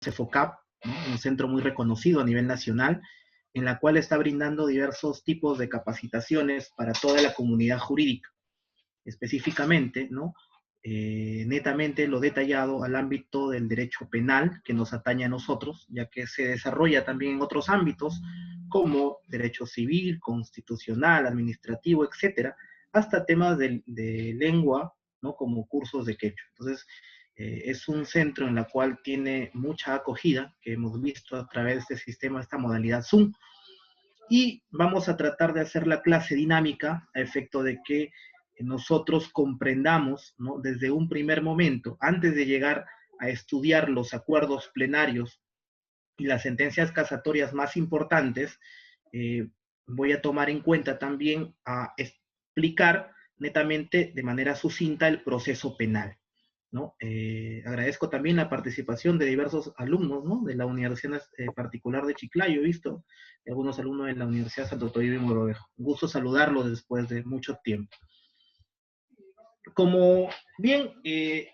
CEFOCAP, ¿no? Un centro muy reconocido a nivel nacional, en la cual está brindando diversos tipos de capacitaciones para toda la comunidad jurídica. Específicamente, ¿no? Netamente lo detallado al ámbito del derecho penal que nos atañe a nosotros, ya que se desarrolla también en otros ámbitos como derecho civil, constitucional, administrativo, etcétera, hasta temas de lengua, ¿no? Como cursos de quechua. Entonces, es un centro en la cual tiene mucha acogida, que hemos visto a través de este sistema, esta modalidad Zoom, y vamos a tratar de hacer la clase dinámica a efecto de que nosotros comprendamos, ¿no? Desde un primer momento, antes de llegar a estudiar los acuerdos plenarios y las sentencias casatorias más importantes, voy a tomar en cuenta también a explicar netamente de manera sucinta el proceso penal, ¿no? Agradezco también la participación de diversos alumnos, ¿no? De la Universidad Particular de Chiclayo, he visto algunos alumnos de la Universidad Santo Toribio y Mogrovejo. Un gusto saludarlos después de mucho tiempo. Como bien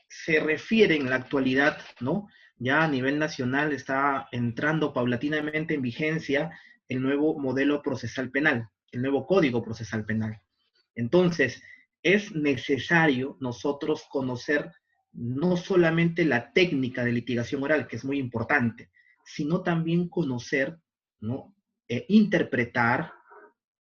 se refiere en la actualidad, ¿no? Ya a nivel nacional está entrando paulatinamente en vigencia el nuevo modelo procesal penal, el nuevo Código Procesal Penal. Entonces, es necesario nosotros conocer no solamente la técnica de litigación oral, que es muy importante, sino también conocer, ¿no? Interpretar,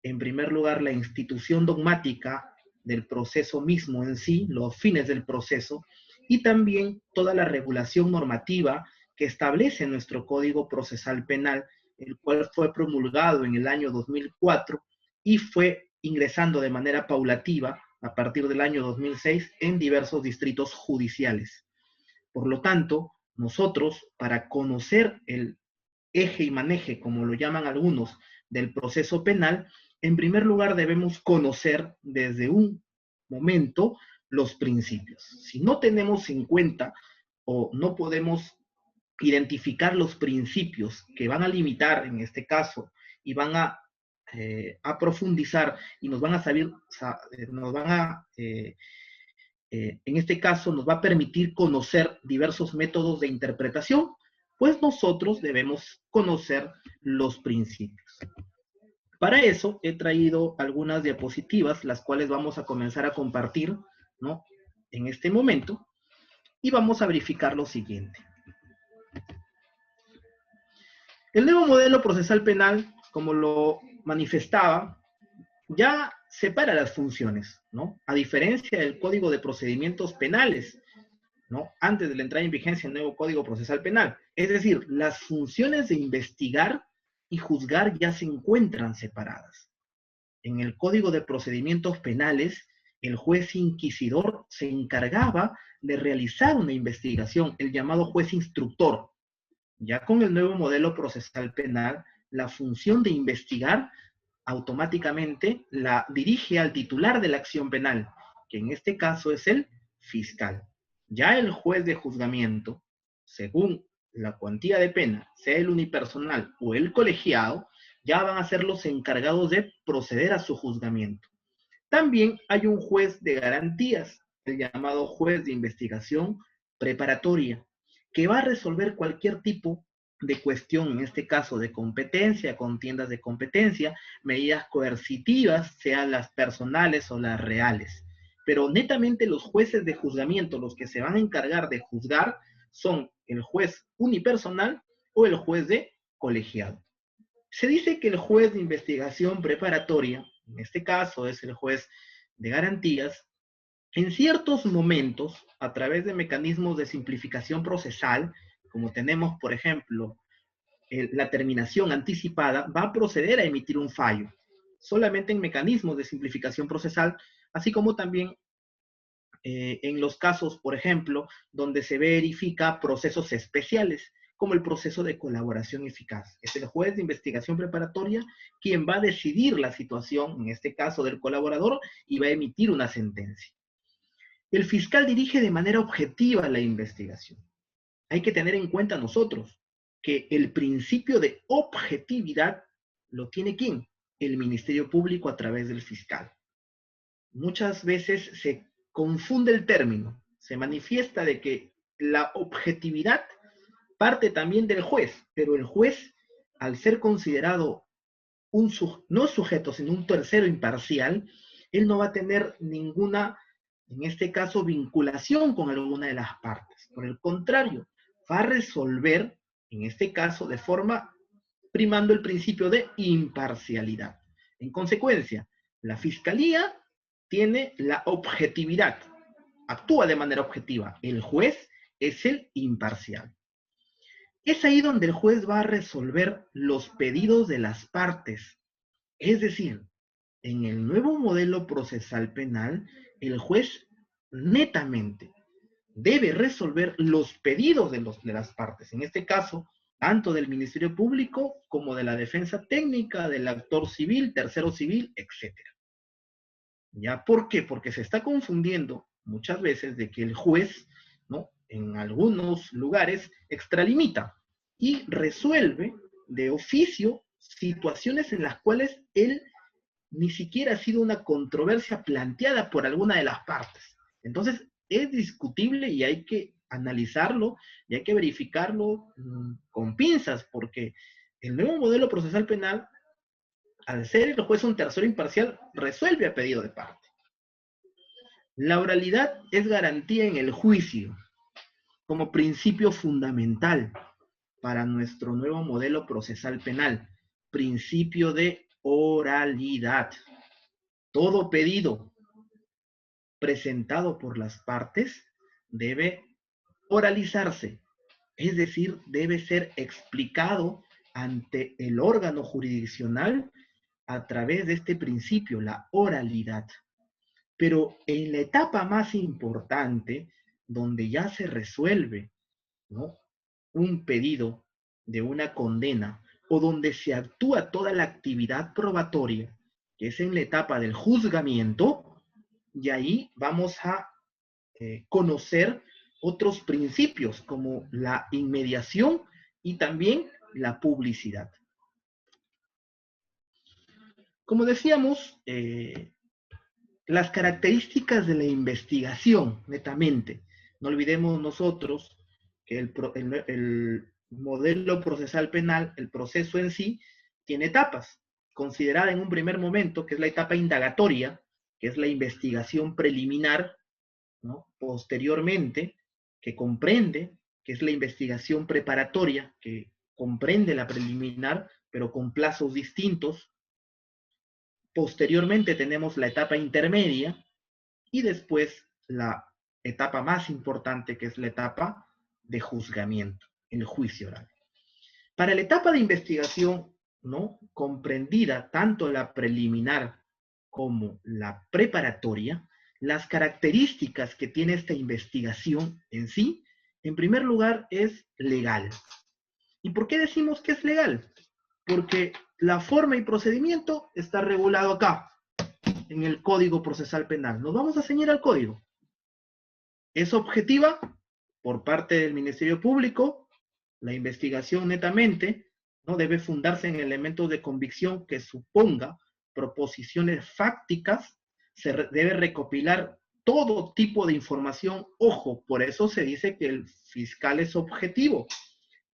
en primer lugar, la institución dogmática del proceso mismo en sí, los fines del proceso, y también toda la regulación normativa que establece nuestro Código Procesal Penal, el cual fue promulgado en el año 2004 y fue ingresando de manera paulativa a partir del año 2006 en diversos distritos judiciales. Por lo tanto, nosotros, para conocer el eje y maneje, como lo llaman algunos, del proceso penal, en primer lugar debemos conocer desde un momento los principios. Si no tenemos en cuenta o no podemos identificar los principios que van a limitar, en este caso, y van a profundizar y nos van a saber, nos van a en este caso nos va a permitir conocer diversos métodos de interpretación, pues nosotros debemos conocer los principios. Para eso he traído algunas diapositivas, las cuales vamos a comenzar a compartir, ¿no? En este momento, y vamos a verificar lo siguiente. El nuevo modelo procesal penal, como lo manifestaba, ya separa las funciones, ¿no? A diferencia del Código de Procedimientos Penales, ¿no? Antes de la entrada en vigencia del nuevo Código Procesal Penal. Es decir, las funciones de investigar y juzgar ya se encuentran separadas. En el Código de Procedimientos Penales, el juez inquisidor se encargaba de realizar una investigación, el llamado juez instructor. Ya con el nuevo modelo procesal penal, la función de investigar automáticamente la dirige al titular de la acción penal, que en este caso es el fiscal. Ya el juez de juzgamiento, según la cuantía de pena, sea el unipersonal o el colegiado, ya van a ser los encargados de proceder a su juzgamiento. También hay un juez de garantías, el llamado juez de investigación preparatoria, que va a resolver cualquier tipo de cuestión, en este caso de competencia, contiendas de competencia, medidas coercitivas, sean las personales o las reales. Pero netamente los jueces de juzgamiento, los que se van a encargar de juzgar, son el juez unipersonal o el juez de colegiado. Se dice que el juez de investigación preparatoria, en este caso es el juez de garantías, en ciertos momentos, a través de mecanismos de simplificación procesal, como tenemos, por ejemplo, la terminación anticipada, va a proceder a emitir un fallo, solamente en mecanismos de simplificación procesal, así como también en los casos, por ejemplo, donde se verifica procesos especiales, como el proceso de colaboración eficaz. Es el juez de investigación preparatoria quien va a decidir la situación, en este caso del colaborador, y va a emitir una sentencia. El fiscal dirige de manera objetiva la investigación. Hay que tener en cuenta nosotros que el principio de objetividad lo tiene ¿quién? El Ministerio Público a través del fiscal. Muchas veces se confunde el término, se manifiesta de que la objetividad parte también del juez, pero el juez, al ser considerado no sujeto, sino un tercero imparcial, él no va a tener ninguna, en este caso, vinculación con alguna de las partes. Por el contrario, va a resolver, en este caso, de forma primando el principio de imparcialidad. En consecuencia, la fiscalía tiene la objetividad, actúa de manera objetiva. El juez es el imparcial. Es ahí donde el juez va a resolver los pedidos de las partes. Es decir, en el nuevo modelo procesal penal, el juez netamente debe resolver los pedidos de las partes. En este caso, tanto del Ministerio Público como de la defensa técnica, del actor civil, tercero civil, etc. ¿Ya? ¿Por qué? Porque se está confundiendo muchas veces de que el juez, ¿no?, en algunos lugares extralimita y resuelve de oficio situaciones en las cuales él ni siquiera ha sido una controversia planteada por alguna de las partes. Entonces, es discutible y hay que analizarlo y hay que verificarlo con pinzas, porque el nuevo modelo procesal penal, al ser el juez un tercero imparcial, resuelve a pedido de parte. La oralidad es garantía en el juicio, como principio fundamental para nuestro nuevo modelo procesal penal. Principio de oralidad. Todo pedido presentado por las partes debe oralizarse, es decir, debe ser explicado ante el órgano jurisdiccional a través de este principio, la oralidad. Pero en la etapa más importante, donde ya se resuelve, ¿no?, un pedido de una condena o donde se actúa toda la actividad probatoria, que es en la etapa del juzgamiento, y ahí vamos a conocer otros principios como la inmediación y también la publicidad. Como decíamos, las características de la investigación, netamente. No olvidemos nosotros que el modelo procesal penal, el proceso en sí, tiene etapas. Considerada en un primer momento, que es la etapa indagatoria, que es la investigación preliminar, ¿no? Posteriormente, que comprende, que es la investigación preparatoria, que comprende la preliminar, pero con plazos distintos. Posteriormente tenemos la etapa intermedia y después la etapa más importante, que es la etapa de juzgamiento, el juicio oral. Para la etapa de investigación, ¿no?, comprendida tanto la preliminar como la preparatoria, las características que tiene esta investigación en sí, en primer lugar, es legal. ¿Y por qué decimos que es legal? Porque la forma y procedimiento está regulado acá, en el Código Procesal Penal. Nos vamos a ceñir al código. Es objetiva por parte del Ministerio Público. La investigación netamente no debe fundarse en elementos de convicción que suponga proposiciones fácticas. Se debe recopilar todo tipo de información. Ojo, por eso se dice que el fiscal es objetivo,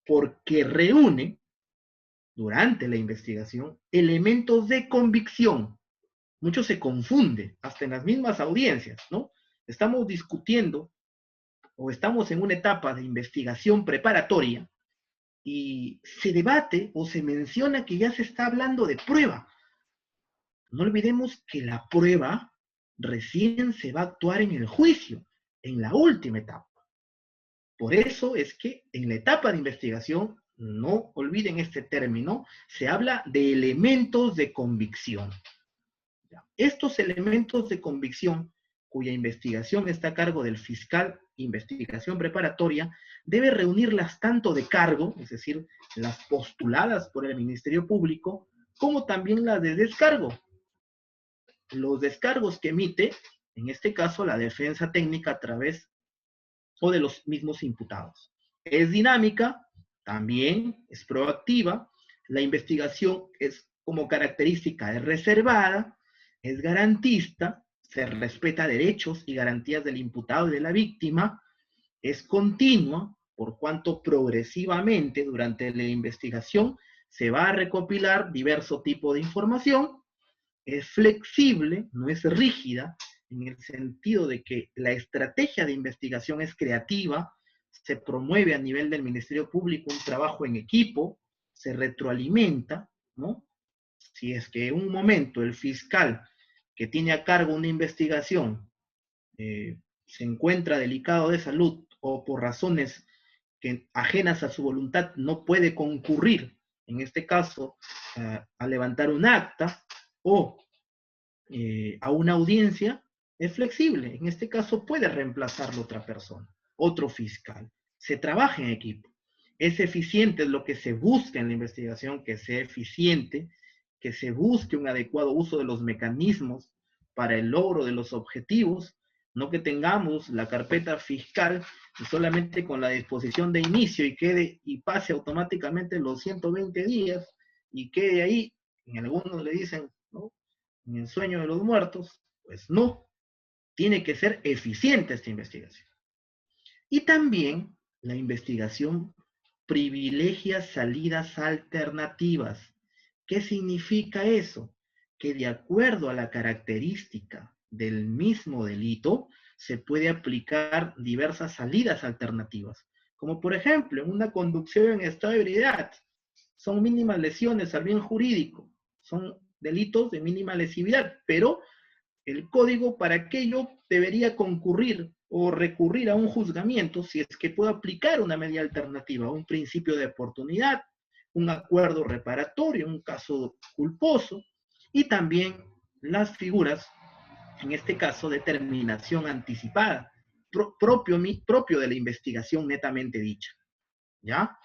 porque reúne durante la investigación elementos de convicción. Mucho se confunde, hasta en las mismas audiencias, ¿no? Estamos discutiendo o estamos en una etapa de investigación preparatoria y se debate o se menciona que ya se está hablando de prueba. No olvidemos que la prueba recién se va a actuar en el juicio, en la última etapa. Por eso es que en la etapa de investigación, no olviden este término, se habla de elementos de convicción. Estos elementos de convicción, cuya investigación está a cargo del fiscal, investigación preparatoria, debe reunirlas tanto de cargo, es decir, las postuladas por el Ministerio Público, como también las de descargo. Los descargos que emite, en este caso, la defensa técnica a través o de los mismos imputados. Es dinámica, también es proactiva, la investigación es como característica, es reservada, es garantista, se respeta derechos y garantías del imputado y de la víctima, es continua, por cuanto progresivamente durante la investigación se va a recopilar diverso tipo de información, es flexible, no es rígida, en el sentido de que la estrategia de investigación es creativa, se promueve a nivel del Ministerio Público un trabajo en equipo, se retroalimenta, ¿no? Si es que en un momento el fiscal que tiene a cargo una investigación se encuentra delicado de salud o por razones que ajenas a su voluntad no puede concurrir, en este caso, a levantar un acta o a una audiencia, es flexible. En este caso puede reemplazarlo otra persona, otro fiscal. Se trabaja en equipo. Es eficiente, es lo que se busca en la investigación, que sea eficiente, que se busque un adecuado uso de los mecanismos para el logro de los objetivos, no que tengamos la carpeta fiscal y solamente con la disposición de inicio y quede y pase automáticamente los 120 días y quede ahí, en algunos le dicen, ¿no?, en el sueño de los muertos. Pues no, tiene que ser eficiente esta investigación. Y también la investigación privilegia salidas alternativas. ¿Qué significa eso? Que de acuerdo a la característica del mismo delito, se puede aplicar diversas salidas alternativas. Como por ejemplo, en una conducción en estado de ebriedad, son mínimas lesiones al bien jurídico, son delitos de mínima lesividad, pero el código para aquello debería concurrir o recurrir a un juzgamiento si es que puede aplicar una medida alternativa, un principio de oportunidad, un acuerdo reparatorio, un caso culposo, y también las figuras, en este caso, de terminación anticipada, propio de la investigación netamente dicha. ¿Ya?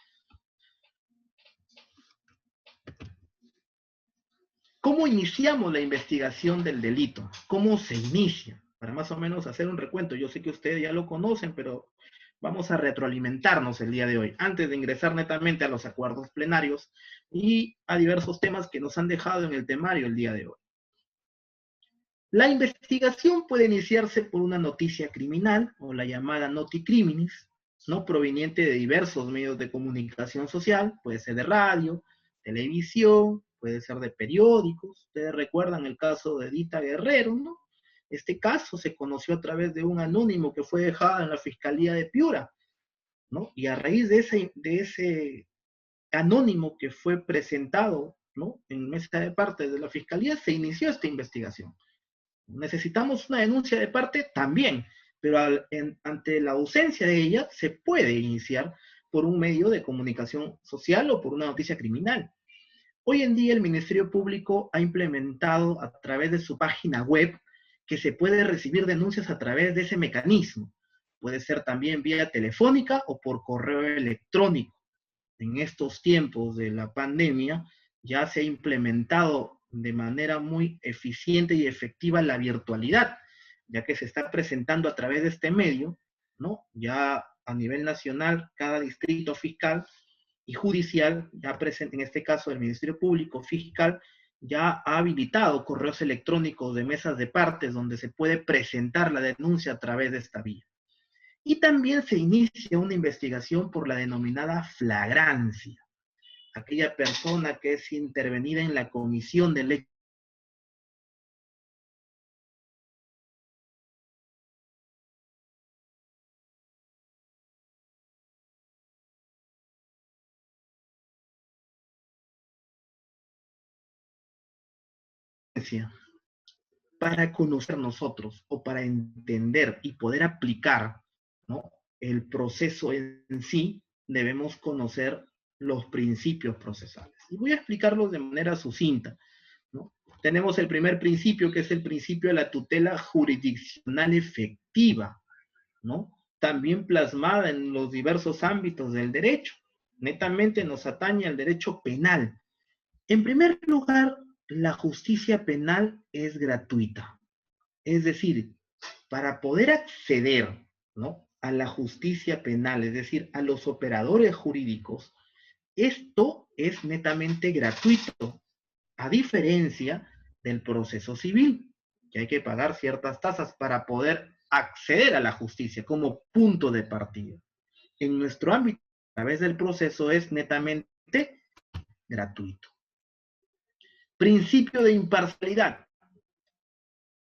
¿Cómo iniciamos la investigación del delito? ¿Cómo se inicia? Para más o menos hacer un recuento. Yo sé que ustedes ya lo conocen, pero vamos a retroalimentarnos el día de hoy, antes de ingresar netamente a los acuerdos plenarios y a diversos temas que nos han dejado en el temario el día de hoy. La investigación puede iniciarse por una noticia criminal, o la llamada noti criminis, ¿no?, proveniente de diversos medios de comunicación social, puede ser de radio, televisión, puede ser de periódicos. Ustedes recuerdan el caso de Edita Guerrero, ¿no? Este caso se conoció a través de un anónimo que fue dejado en la Fiscalía de Piura, ¿no? Y a raíz de ese anónimo que fue presentado, ¿no?, en mesa de parte de la Fiscalía, se inició esta investigación. Necesitamos una denuncia de parte también, pero ante la ausencia de ella se puede iniciar por un medio de comunicación social o por una noticia criminal. Hoy en día el Ministerio Público ha implementado a través de su página web que se puede recibir denuncias a través de ese mecanismo. Puede ser también vía telefónica o por correo electrónico. En estos tiempos de la pandemia ya se ha implementado de manera muy eficiente y efectiva la virtualidad, ya que se está presentando a través de este medio, ¿no? Ya a nivel nacional, cada distrito fiscal y judicial, ya presente, en este caso el Ministerio Público Fiscal, ya ha habilitado correos electrónicos de mesas de partes donde se puede presentar la denuncia a través de esta vía. Y también se inicia una investigación por la denominada flagrancia. Aquella persona que es intervenida en la comisión del hecho para conocer nosotros o para entender y poder aplicar, ¿no?, el proceso en sí, debemos conocer los principios procesales. Y voy a explicarlos de manera sucinta, ¿no? Tenemos el primer principio, que es el principio de la tutela jurisdiccional efectiva, ¿no?, también plasmada en los diversos ámbitos del derecho. Netamente nos atañe al derecho penal. En primer lugar, la justicia penal es gratuita. Es decir, para poder acceder, ¿no?, a la justicia penal, es decir, a los operadores jurídicos, esto es netamente gratuito, a diferencia del proceso civil, que hay que pagar ciertas tasas para poder acceder a la justicia como punto de partida. en nuestro ámbito, a través del proceso, es netamente gratuito. Principio de imparcialidad.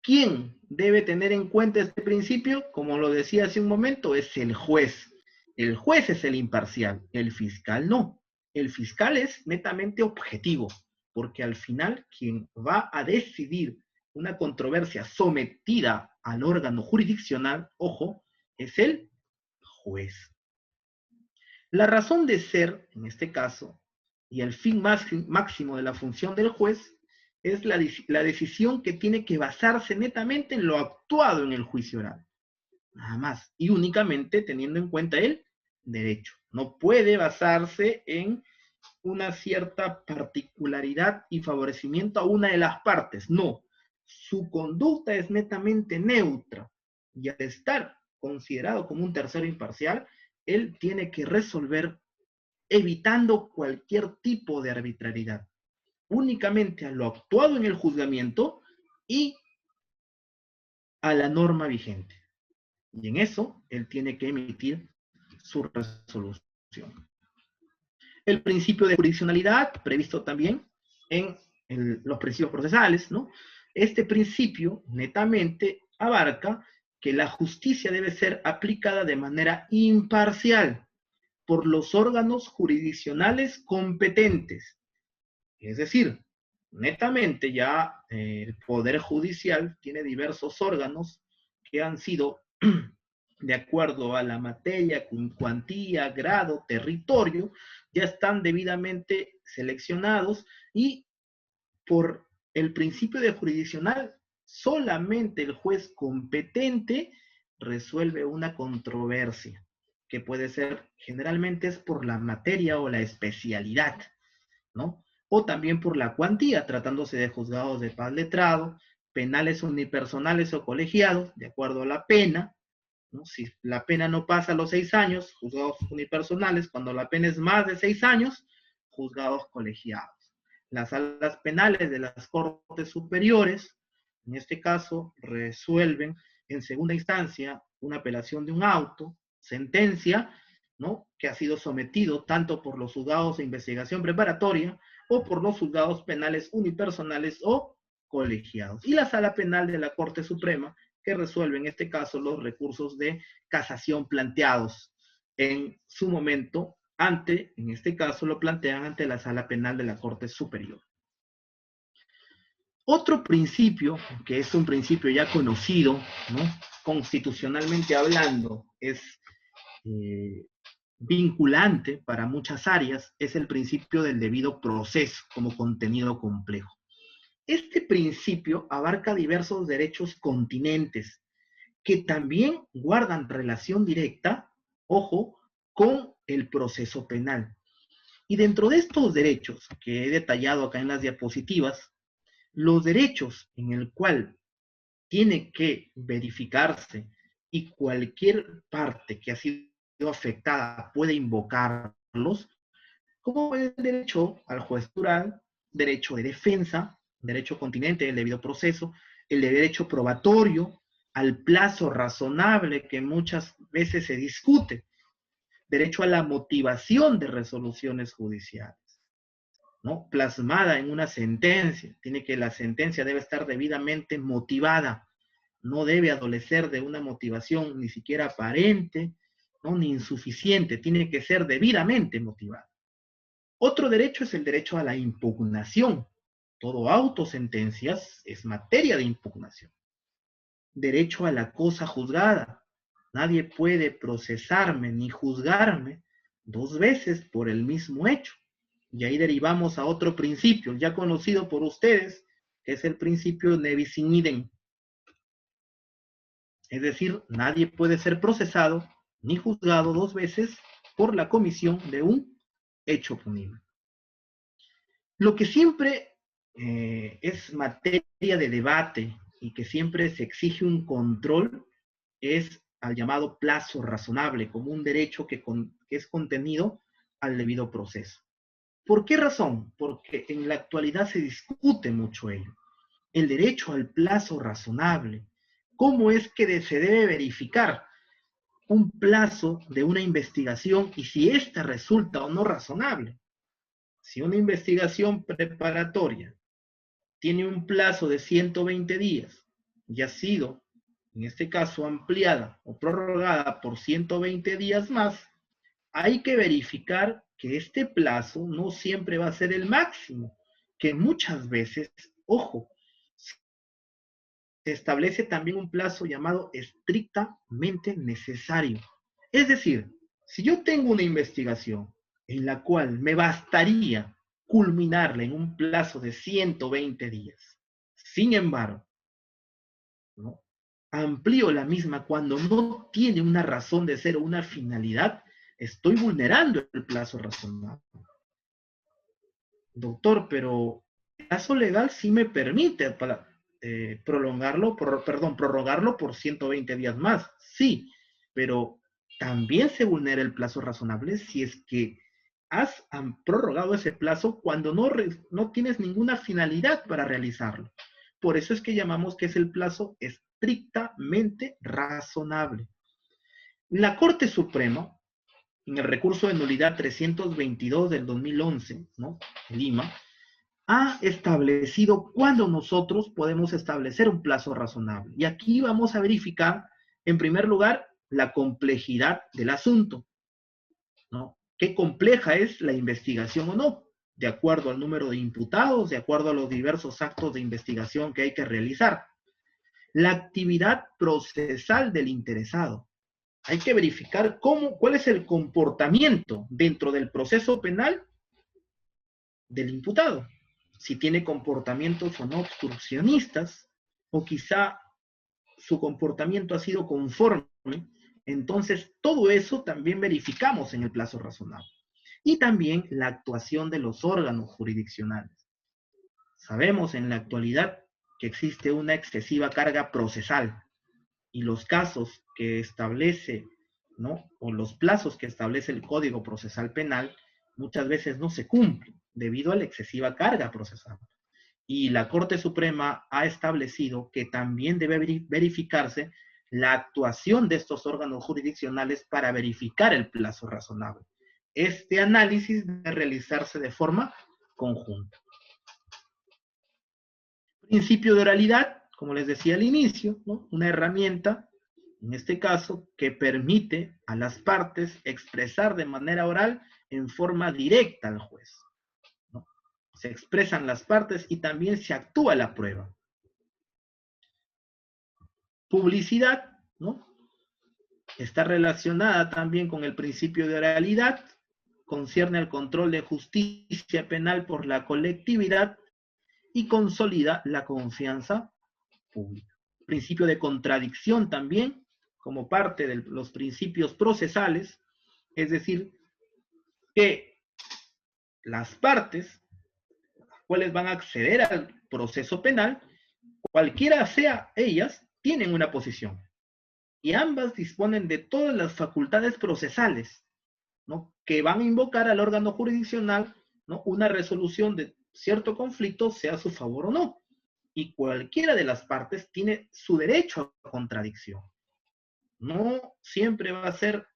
¿Quién debe tener en cuenta este principio? Como lo decía hace un momento, es el juez. El juez es el imparcial, el fiscal no. El fiscal es netamente objetivo, porque al final quien va a decidir una controversia sometida al órgano jurisdiccional, ojo, es el juez. La razón de ser, en este caso, y el fin máximo de la función del juez, es la decisión que tiene que basarse netamente en lo actuado en el juicio oral. Nada más. Y únicamente teniendo en cuenta el derecho. No puede basarse en una cierta particularidad y favorecimiento a una de las partes. No. Su conducta es netamente neutra. Y al estar considerado como un tercero imparcial, él tiene que resolver evitando cualquier tipo de arbitrariedad. Únicamente a lo actuado en el juzgamiento y a la norma vigente. Y en eso, él tiene que emitir su resolución. El principio de jurisdiccionalidad, previsto también en los principios procesales, ¿no? Este principio netamente abarca que la justicia debe ser aplicada de manera imparcial por los órganos jurisdiccionales competentes. Es decir, netamente ya el Poder Judicial tiene diversos órganos que han sido, de acuerdo a la materia, cuantía, grado, territorio, ya están debidamente seleccionados y por el principio de jurisdiccional, solamente el juez competente resuelve una controversia, que puede ser, generalmente es por la materia o la especialidad, ¿no? O también por la cuantía, tratándose de juzgados de paz letrado, penales unipersonales o colegiados, de acuerdo a la pena, ¿no? Si la pena no pasa a los 6 años, juzgados unipersonales; cuando la pena es más de 6 años, juzgados colegiados. Las salas penales de las Cortes Superiores, en este caso, resuelven en segunda instancia una apelación de un auto, sentencia, ¿no?, que ha sido sometido tanto por los juzgados de investigación preparatoria o por los juzgados penales unipersonales o colegiados. Y la sala penal de la Corte Suprema, que resuelve en este caso los recursos de casación planteados en su momento en este caso lo plantean ante la Sala Penal de la Corte Superior. Otro principio, que es un principio ya conocido, ¿no?, constitucionalmente hablando, es vinculante para muchas áreas, es el principio del debido proceso como contenido complejo. Este principio abarca diversos derechos continentes que también guardan relación directa, ojo, con el proceso penal. Y dentro de estos derechos que he detallado acá en las diapositivas, los derechos en el cual tiene que verificarse y cualquier parte que ha sido afectada puede invocarlos, como el derecho al juez plural, derecho de defensa, derecho continente del debido proceso, el derecho probatorio, al plazo razonable que muchas veces se discute, derecho a la motivación de resoluciones judiciales, ¿no?, plasmada en una sentencia. La sentencia debe estar debidamente motivada, no debe adolecer de una motivación ni siquiera aparente, ¿no?, ni insuficiente, tiene que ser debidamente motivada. Otro derecho es el derecho a la impugnación. Todo auto, sentencias, es materia de impugnación. Derecho a la cosa juzgada. Nadie puede procesarme ni juzgarme 2 veces por el mismo hecho. Y ahí derivamos a otro principio, ya conocido por ustedes, que es el principio ne bis in idem. Es decir, nadie puede ser procesado ni juzgado 2 veces por la comisión de un hecho punible. Lo que siempre es materia de debate y que siempre se exige un control es al llamado plazo razonable, como un derecho que es contenido al debido proceso. ¿Por qué razón? Porque en la actualidad se discute mucho ello. El derecho al plazo razonable. ¿Cómo es que se debe verificar? un plazo de una investigación y si ésta resulta o no razonable. Si una investigación preparatoria tiene un plazo de 120 días y ha sido, en este caso, ampliada o prorrogada por 120 días más, hay que verificar que este plazo no siempre va a ser el máximo, que muchas veces, ojo, se establece también un plazo llamado estrictamente necesario. Es decir, si yo tengo una investigación en la cual me bastaría culminarla en un plazo de 120 días, sin embargo, ¿no?, amplío la misma cuando no tiene una razón de ser o una finalidad, estoy vulnerando el plazo razonable. Doctor, pero el plazo legal sí me permite prorrogarlo por 120 días más. Sí, pero también se vulnera el plazo razonable si es que has prorrogado ese plazo cuando no tienes ninguna finalidad para realizarlo. Por eso es que llamamos que es el plazo estrictamente razonable. La Corte Suprema, en el recurso de nulidad 322 del 2011, ¿no?, Lima, ha establecido cuándo nosotros podemos establecer un plazo razonable. Y aquí vamos a verificar, en primer lugar, la complejidad del asunto, ¿no? ¿Qué compleja es la investigación o no? De acuerdo al número de imputados, de acuerdo a los diversos actos de investigación que hay que realizar. La actividad procesal del interesado. Hay que verificar cuál es el comportamiento dentro del proceso penal del imputado. Si tiene comportamientos o no obstruccionistas, o quizá su comportamiento ha sido conforme, entonces todo eso también verificamos en el plazo razonable. Y también la actuación de los órganos jurisdiccionales. Sabemos en la actualidad que existe una excesiva carga procesal y los casos que establece, ¿no?, o los plazos que establece el Código Procesal Penal muchas veces no se cumplen debido a la excesiva carga procesal. Y la Corte Suprema ha establecido que también debe verificarse la actuación de estos órganos jurisdiccionales para verificar el plazo razonable. Este análisis debe realizarse de forma conjunta. Principio de oralidad, como les decía al inicio, ¿no?, una herramienta, en este caso, que permite a las partes expresar de manera oral en forma directa al juez, ¿no? Se expresan las partes y también se actúa la prueba. Publicidad, ¿no?, está relacionada también con el principio de oralidad, concierne al control de justicia penal por la colectividad y consolida la confianza pública. Principio de contradicción también, como parte de los principios procesales, es decir, que las partes, las cuales van a acceder al proceso penal, cualquiera sea ellas, tienen una posición. Y ambas disponen de todas las facultades procesales, ¿no?, que van a invocar al órgano jurisdiccional, ¿no?, una resolución de cierto conflicto, sea a su favor o no. Y cualquiera de las partes tiene su derecho a contradicción. No siempre va a ser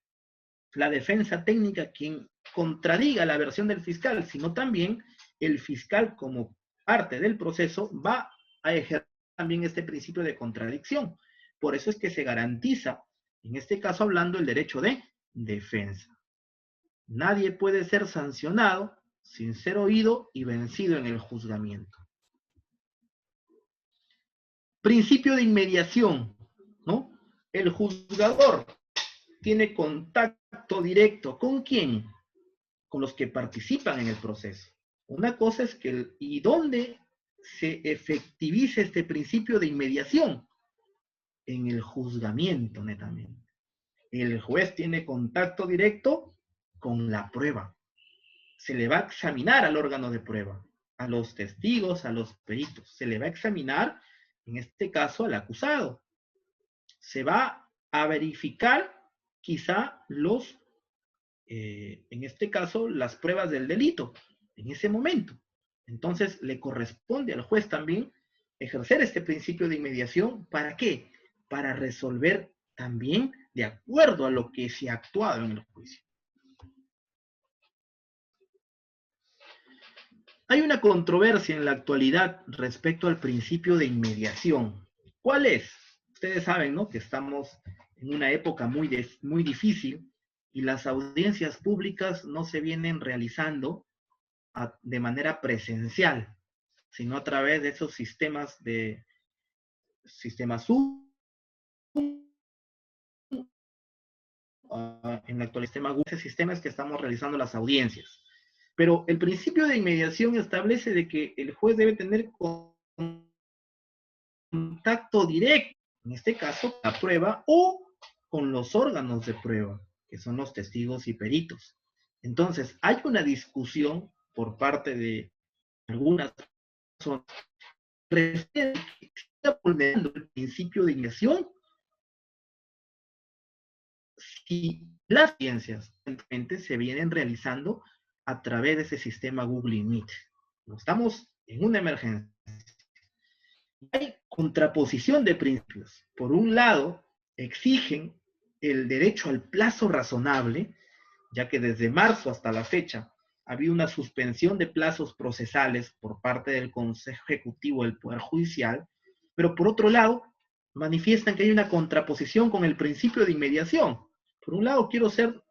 la defensa técnica quien contradiga la versión del fiscal, sino también el fiscal, como parte del proceso, va a ejercer también este principio de contradicción. Por eso es que se garantiza, en este caso hablando, el derecho de defensa. Nadie puede ser sancionado sin ser oído y vencido en el juzgamiento. Principio de inmediación, ¿no? El juzgador tiene contacto directo. ¿Con quién? Con los que participan en el proceso. Una cosa es ¿y dónde se efectiviza este principio de inmediación? En el juzgamiento, netamente. El juez tiene contacto directo con la prueba. Se le va a examinar al órgano de prueba, a los testigos, a los peritos. Se le va a examinar, en este caso, al acusado. Se va a verificar quizá en este caso, las pruebas del delito, en ese momento. Entonces, le corresponde al juez también ejercer este principio de inmediación. ¿Para qué? Para resolver también de acuerdo a lo que se ha actuado en el juicio. Hay una controversia en la actualidad respecto al principio de inmediación. ¿Cuál es? Ustedes saben, ¿no?, que estamos en una época muy difícil y las audiencias públicas no se vienen realizando de manera presencial, sino a través de esos sistemas Zoom, en la actual sistema Google, ese sistema es que estamos realizando las audiencias. Pero el principio de inmediación establece de que el juez debe tener contacto directo, en este caso, la prueba o con los órganos de prueba, que son los testigos y peritos. Entonces, hay una discusión por parte de algunas personas que está vulnerando el principio de inmediación si las ciencias se vienen realizando a través de ese sistema Google Meet. Estamos en una emergencia. Hay contraposición de principios. Por un lado, exigen el derecho al plazo razonable, ya que desde marzo hasta la fecha ha habido una suspensión de plazos procesales por parte del Consejo Ejecutivo del Poder Judicial, pero por otro lado, manifiestan que hay una contraposición con el principio de inmediación. Por un lado, quiero ser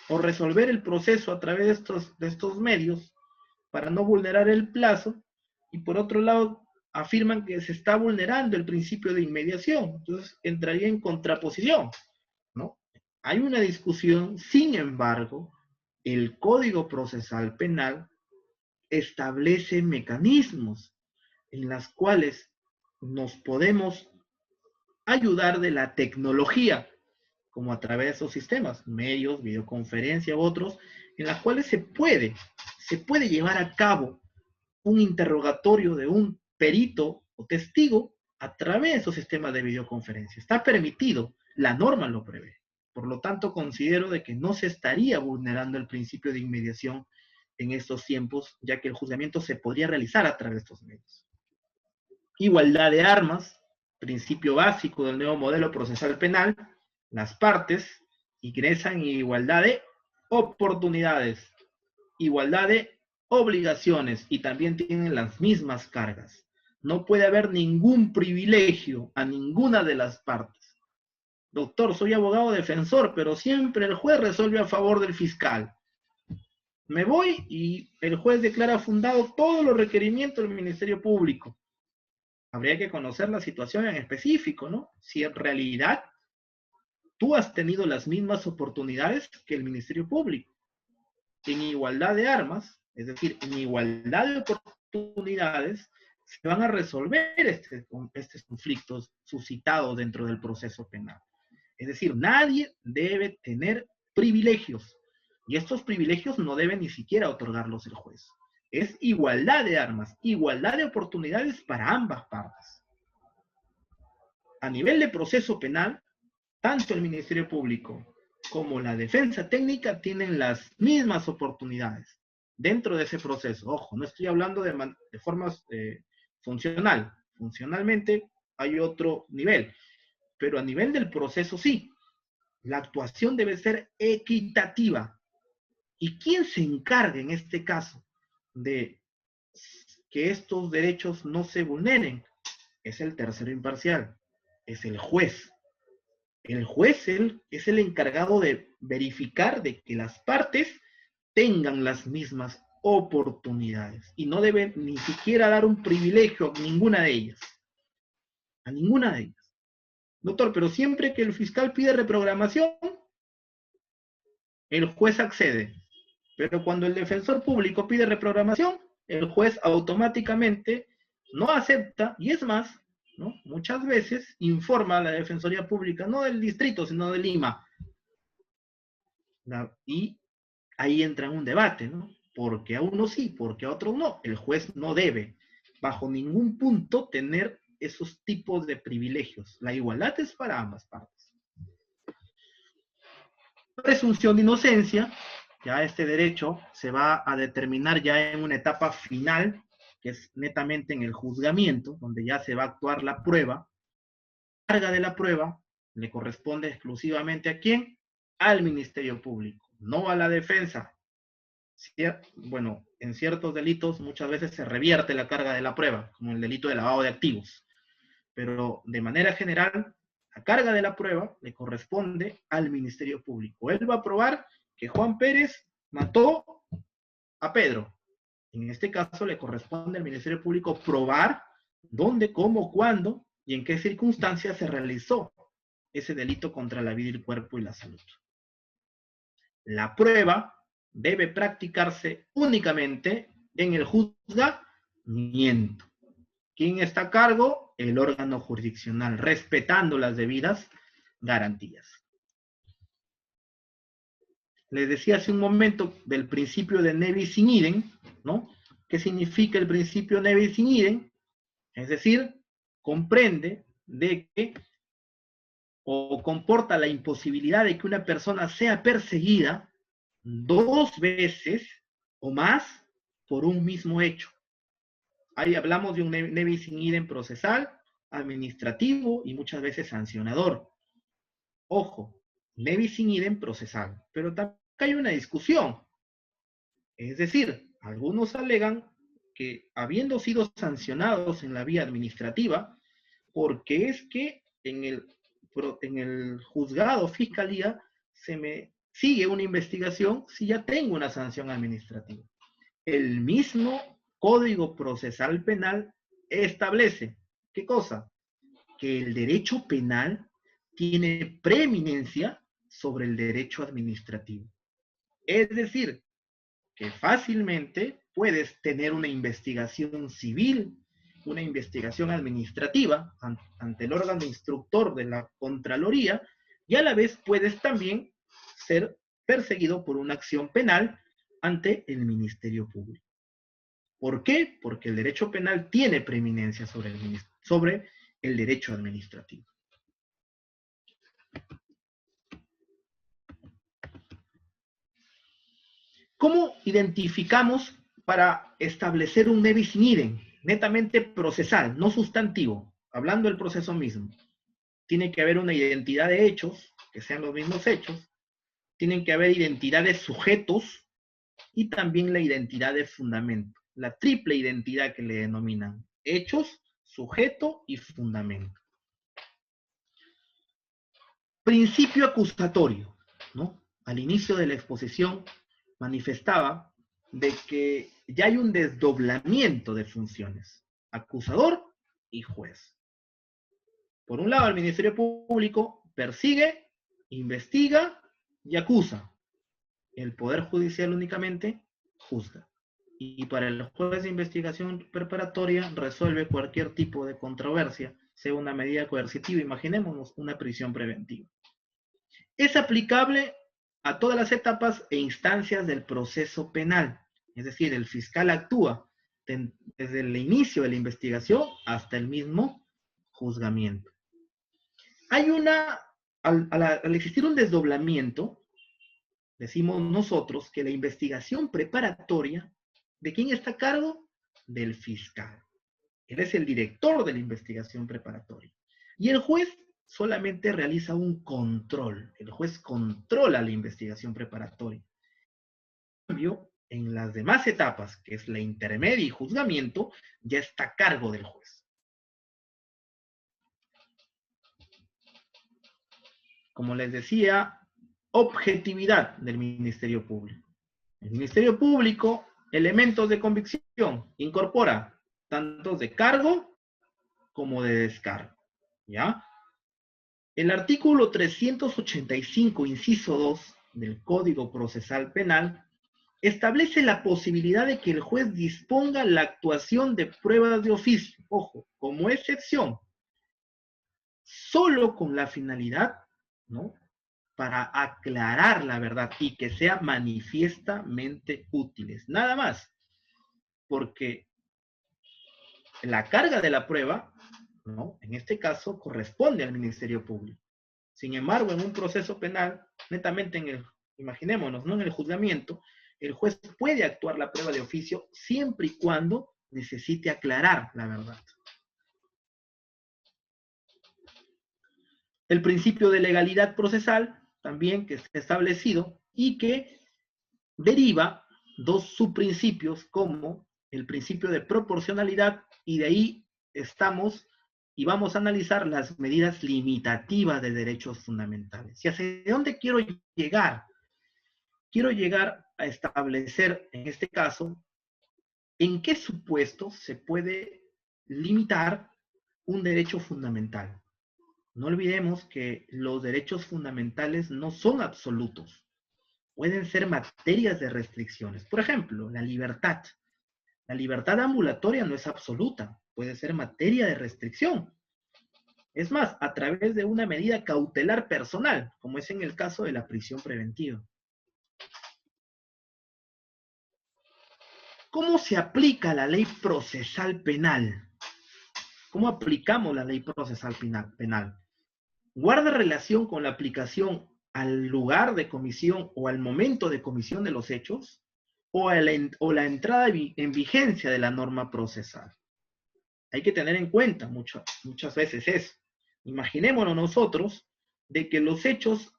o resolver el proceso a través de estos medios para no vulnerar el plazo, y por otro lado, afirman que se está vulnerando el principio de inmediación. Entonces, entraría en contraposición, ¿no? Hay una discusión, sin embargo, el Código Procesal Penal establece mecanismos en los cuales nos podemos ayudar de la tecnología, como a través de esos sistemas, medios, videoconferencia u otros, en las cuales se puede llevar a cabo un interrogatorio de un perito o testigo a través de esos sistemas de videoconferencia. Está permitido, la norma lo prevé. Por lo tanto, considero de que no se estaría vulnerando el principio de inmediación en estos tiempos, ya que el juzgamiento se podría realizar a través de estos medios. Igualdad de armas, principio básico del nuevo modelo procesal penal. Las partes ingresan en igualdad de oportunidades, igualdad de obligaciones y también tienen las mismas cargas. No puede haber ningún privilegio a ninguna de las partes. Doctor, soy abogado defensor, pero siempre el juez resuelve a favor del fiscal. Me voy y el juez declara fundado todos los requerimientos del Ministerio Público. Habría que conocer la situación en específico, ¿no? Si en realidad tú has tenido las mismas oportunidades que el Ministerio Público. En igualdad de armas, es decir, en igualdad de oportunidades, se van a resolver estos conflictos suscitados dentro del proceso penal. Es decir, nadie debe tener privilegios, y estos privilegios no debe ni siquiera otorgarlos el juez. Es igualdad de armas, igualdad de oportunidades para ambas partes. A nivel de proceso penal, tanto el Ministerio Público como la defensa técnica tienen las mismas oportunidades dentro de ese proceso. Ojo, no estoy hablando de forma funcional. Funcionalmente hay otro nivel, pero a nivel del proceso sí. La actuación debe ser equitativa. ¿Y quién se encarga en este caso de que estos derechos no se vulneren? Es el tercero imparcial, es el juez. El juez es el encargado de verificar de que las partes tengan las mismas oportunidades y no debe ni siquiera dar un privilegio a ninguna de ellas. A ninguna de ellas. Doctor, pero siempre que el fiscal pide reprogramación, el juez accede. Pero cuando el defensor público pide reprogramación, el juez automáticamente no acepta, y es más, ¿no?, muchas veces informa a la Defensoría Pública, no del distrito, sino de Lima. Y ahí entra un debate, ¿no? Porque a uno sí, porque a otro no. El juez no debe, bajo ningún punto, tener esos tipos de privilegios. La igualdad es para ambas partes. Presunción de inocencia, ya este derecho se va a determinar ya en una etapa final, que es netamente en el juzgamiento, donde ya se va a actuar la prueba. La carga de la prueba le corresponde exclusivamente ¿a quién? Al Ministerio Público, no a la defensa. Bueno, en ciertos delitos muchas veces se revierte la carga de la prueba, como el delito de lavado de activos, pero de manera general, la carga de la prueba le corresponde al Ministerio Público. Él va a probar que Juan Pérez mató a Pedro. En este caso le corresponde al Ministerio Público probar dónde, cómo, cuándo y en qué circunstancias se realizó ese delito contra la vida, el cuerpo y la salud. La prueba debe practicarse únicamente en el juzgamiento. ¿Quién está a cargo? El órgano jurisdiccional, respetando las debidas garantías. Les decía hace un momento del principio de nevis in idem, ¿no? ¿Qué significa el principio nevis in idem? Es decir, comprende de que o comporta la imposibilidad de que una persona sea perseguida 2 veces o más por un mismo hecho. Ahí hablamos de un nevis in idem procesal, administrativo y muchas veces sancionador. Ojo, nevis in idem procesal, pero también hay una discusión. Es decir, algunos alegan que habiendo sido sancionados en la vía administrativa, porque es que en el juzgado, fiscalía, se me sigue una investigación si ya tengo una sanción administrativa. El mismo Código Procesal Penal establece, ¿qué cosa? Que el derecho penal tiene preeminencia sobre el derecho administrativo. Es decir, que fácilmente puedes tener una investigación civil, una investigación administrativa ante el órgano instructor de la Contraloría, y a la vez puedes también ser perseguido por una acción penal ante el Ministerio Público. ¿Por qué? Porque el derecho penal tiene preeminencia sobre el derecho administrativo. ¿Cómo identificamos para establecer un nevis in idem? Netamente procesal, no sustantivo, hablando del proceso mismo. Tiene que haber una identidad de hechos, que sean los mismos hechos, tienen que haber identidad de sujetos y también la identidad de fundamento, la triple identidad que le denominan: hechos, sujeto y fundamento. Principio acusatorio, ¿no? Al inicio de la exposición manifestaba de que ya hay un desdoblamiento de funciones, acusador y juez. Por un lado, el Ministerio Público persigue, investiga y acusa. El Poder Judicial únicamente juzga. Y para el juez de investigación preparatoria resuelve cualquier tipo de controversia, sea una medida coercitiva, imaginémonos una prisión preventiva. Es aplicable a todas las etapas e instancias del proceso penal. Es decir, el fiscal actúa desde el inicio de la investigación hasta el mismo juzgamiento. Hay al existir un desdoblamiento, decimos nosotros que la investigación preparatoria, ¿de quién está a cargo? Del fiscal. Él es el director de la investigación preparatoria. Y el juez solamente realiza un control. El juez controla la investigación preparatoria. En cambio, en las demás etapas, que es la intermedia y juzgamiento, ya está a cargo del juez. Como les decía, objetividad del Ministerio Público. El Ministerio Público, elementos de convicción, incorpora tanto de cargo como de descargo. ¿Ya? El artículo 385, inciso 2 del Código Procesal Penal establece la posibilidad de que el juez disponga la actuación de pruebas de oficio, ojo, como excepción, solo con la finalidad, ¿no?, para aclarar la verdad y que sea manifiestamente útiles. Nada más, porque la carga de la prueba, ¿no?, en este caso corresponde al Ministerio Público. Sin embargo, en un proceso penal, netamente imaginémonos, no en el juzgamiento, el juez puede actuar la prueba de oficio siempre y cuando necesite aclarar la verdad. El principio de legalidad procesal, también que está establecido y que deriva dos subprincipios como el principio de proporcionalidad, y de ahí estamos y vamos a analizar las medidas limitativas de derechos fundamentales. ¿Y hacia dónde quiero llegar? Quiero llegar a establecer, en este caso, en qué supuestos se puede limitar un derecho fundamental. No olvidemos que los derechos fundamentales no son absolutos. Pueden ser materias de restricciones. Por ejemplo, la libertad. La libertad ambulatoria no es absoluta. Puede ser materia de restricción. Es más, a través de una medida cautelar personal, como es en el caso de la prisión preventiva. ¿Cómo se aplica la ley procesal penal? ¿Cómo aplicamos la ley procesal penal? ¿Guarda relación con la aplicación al lugar de comisión o al momento de comisión de los hechos? ¿O la entrada en vigencia de la norma procesal? Hay que tener en cuenta muchas veces eso. Imaginémonos nosotros de que los hechos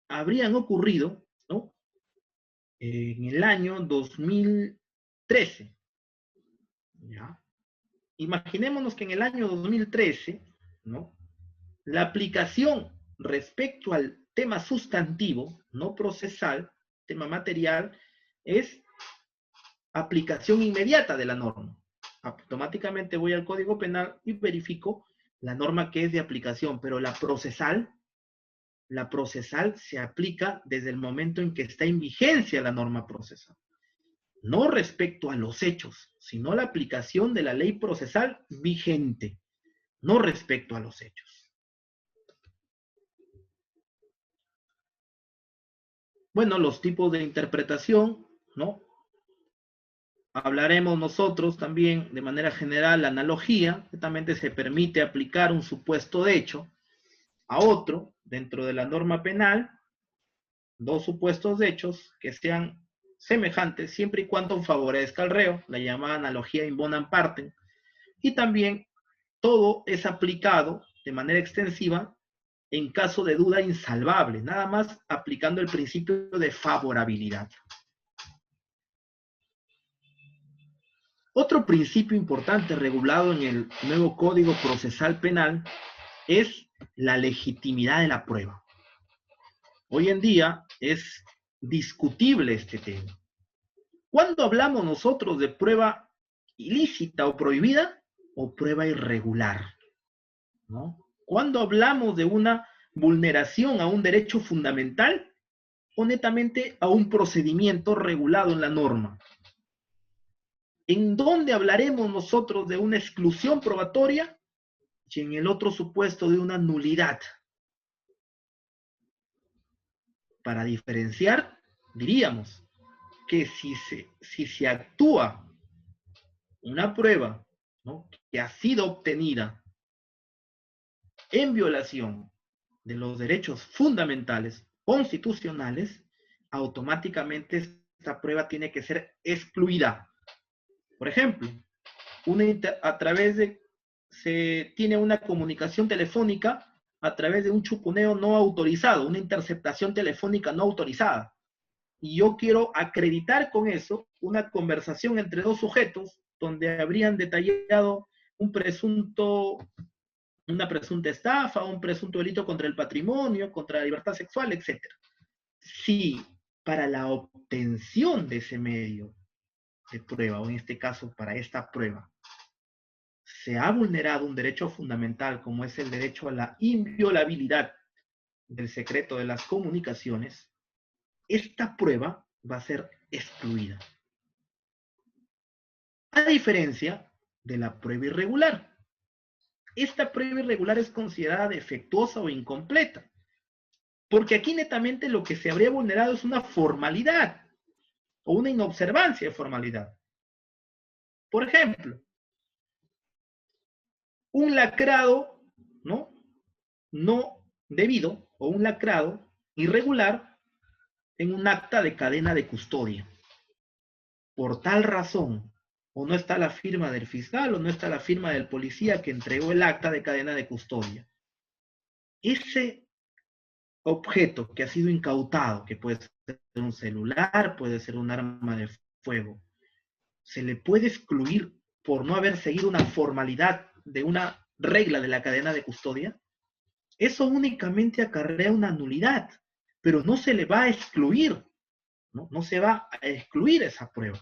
habrían ocurrido, ¿no?, en el año 2013. ¿Ya? Imaginémonos que en el año 2013, ¿no?, la aplicación respecto al tema sustantivo, no procesal, tema material, es aplicación inmediata de la norma. Automáticamente voy al Código Penal y verifico la norma que es de aplicación, pero la procesal se aplica desde el momento en que está en vigencia la norma procesal. No respecto a los hechos, sino la aplicación de la ley procesal vigente, no respecto a los hechos. Bueno, los tipos de interpretación, ¿no? Hablaremos nosotros también de manera general la analogía, que también se permite aplicar un supuesto de hecho a otro dentro de la norma penal, dos supuestos de hechos que sean semejantes siempre y cuando favorezca al reo, la llamada analogía in bonam partem, y también todo es aplicado de manera extensiva en caso de duda insalvable, nada más aplicando el principio de favorabilidad. Otro principio importante regulado en el nuevo Código Procesal Penal es la legitimidad de la prueba. Hoy en día es discutible este tema. ¿Cuándo hablamos nosotros de prueba ilícita o prohibida o prueba irregular? ¿No? ¿Cuándo hablamos de una vulneración a un derecho fundamental o netamente a un procedimiento regulado en la norma? ¿En dónde hablaremos nosotros de una exclusión probatoria y en el otro supuesto de una nulidad? Para diferenciar, diríamos que si se actúa una prueba, ¿no?, que ha sido obtenida en violación de los derechos fundamentales constitucionales, automáticamente esta prueba tiene que ser excluida. Por ejemplo, se tiene una comunicación telefónica a través de un chuponeo no autorizado, una interceptación telefónica no autorizada. Y yo quiero acreditar con eso una conversación entre dos sujetos donde habrían detallado una presunta estafa, un presunto delito contra el patrimonio, contra la libertad sexual, etc. Si para la obtención de ese medio de prueba, o en este caso para esta prueba, se ha vulnerado un derecho fundamental como es el derecho a la inviolabilidad del secreto de las comunicaciones, esta prueba va a ser excluida. A diferencia de la prueba irregular. Esta prueba irregular es considerada defectuosa o incompleta, porque aquí netamente lo que se habría vulnerado es una formalidad o una inobservancia de formalidad. Por ejemplo, un lacrado, ¿no?, no debido o un lacrado irregular en un acta de cadena de custodia. Por tal razón, o no está la firma del fiscal o no está la firma del policía que entregó el acta de cadena de custodia. ese objeto que ha sido incautado, que puede ser un celular, puede ser un arma de fuego, se le puede excluir por no haber seguido una formalidad de una regla de la cadena de custodia. Eso únicamente acarrea una nulidad, pero no se le va a excluir, no se va a excluir esa prueba.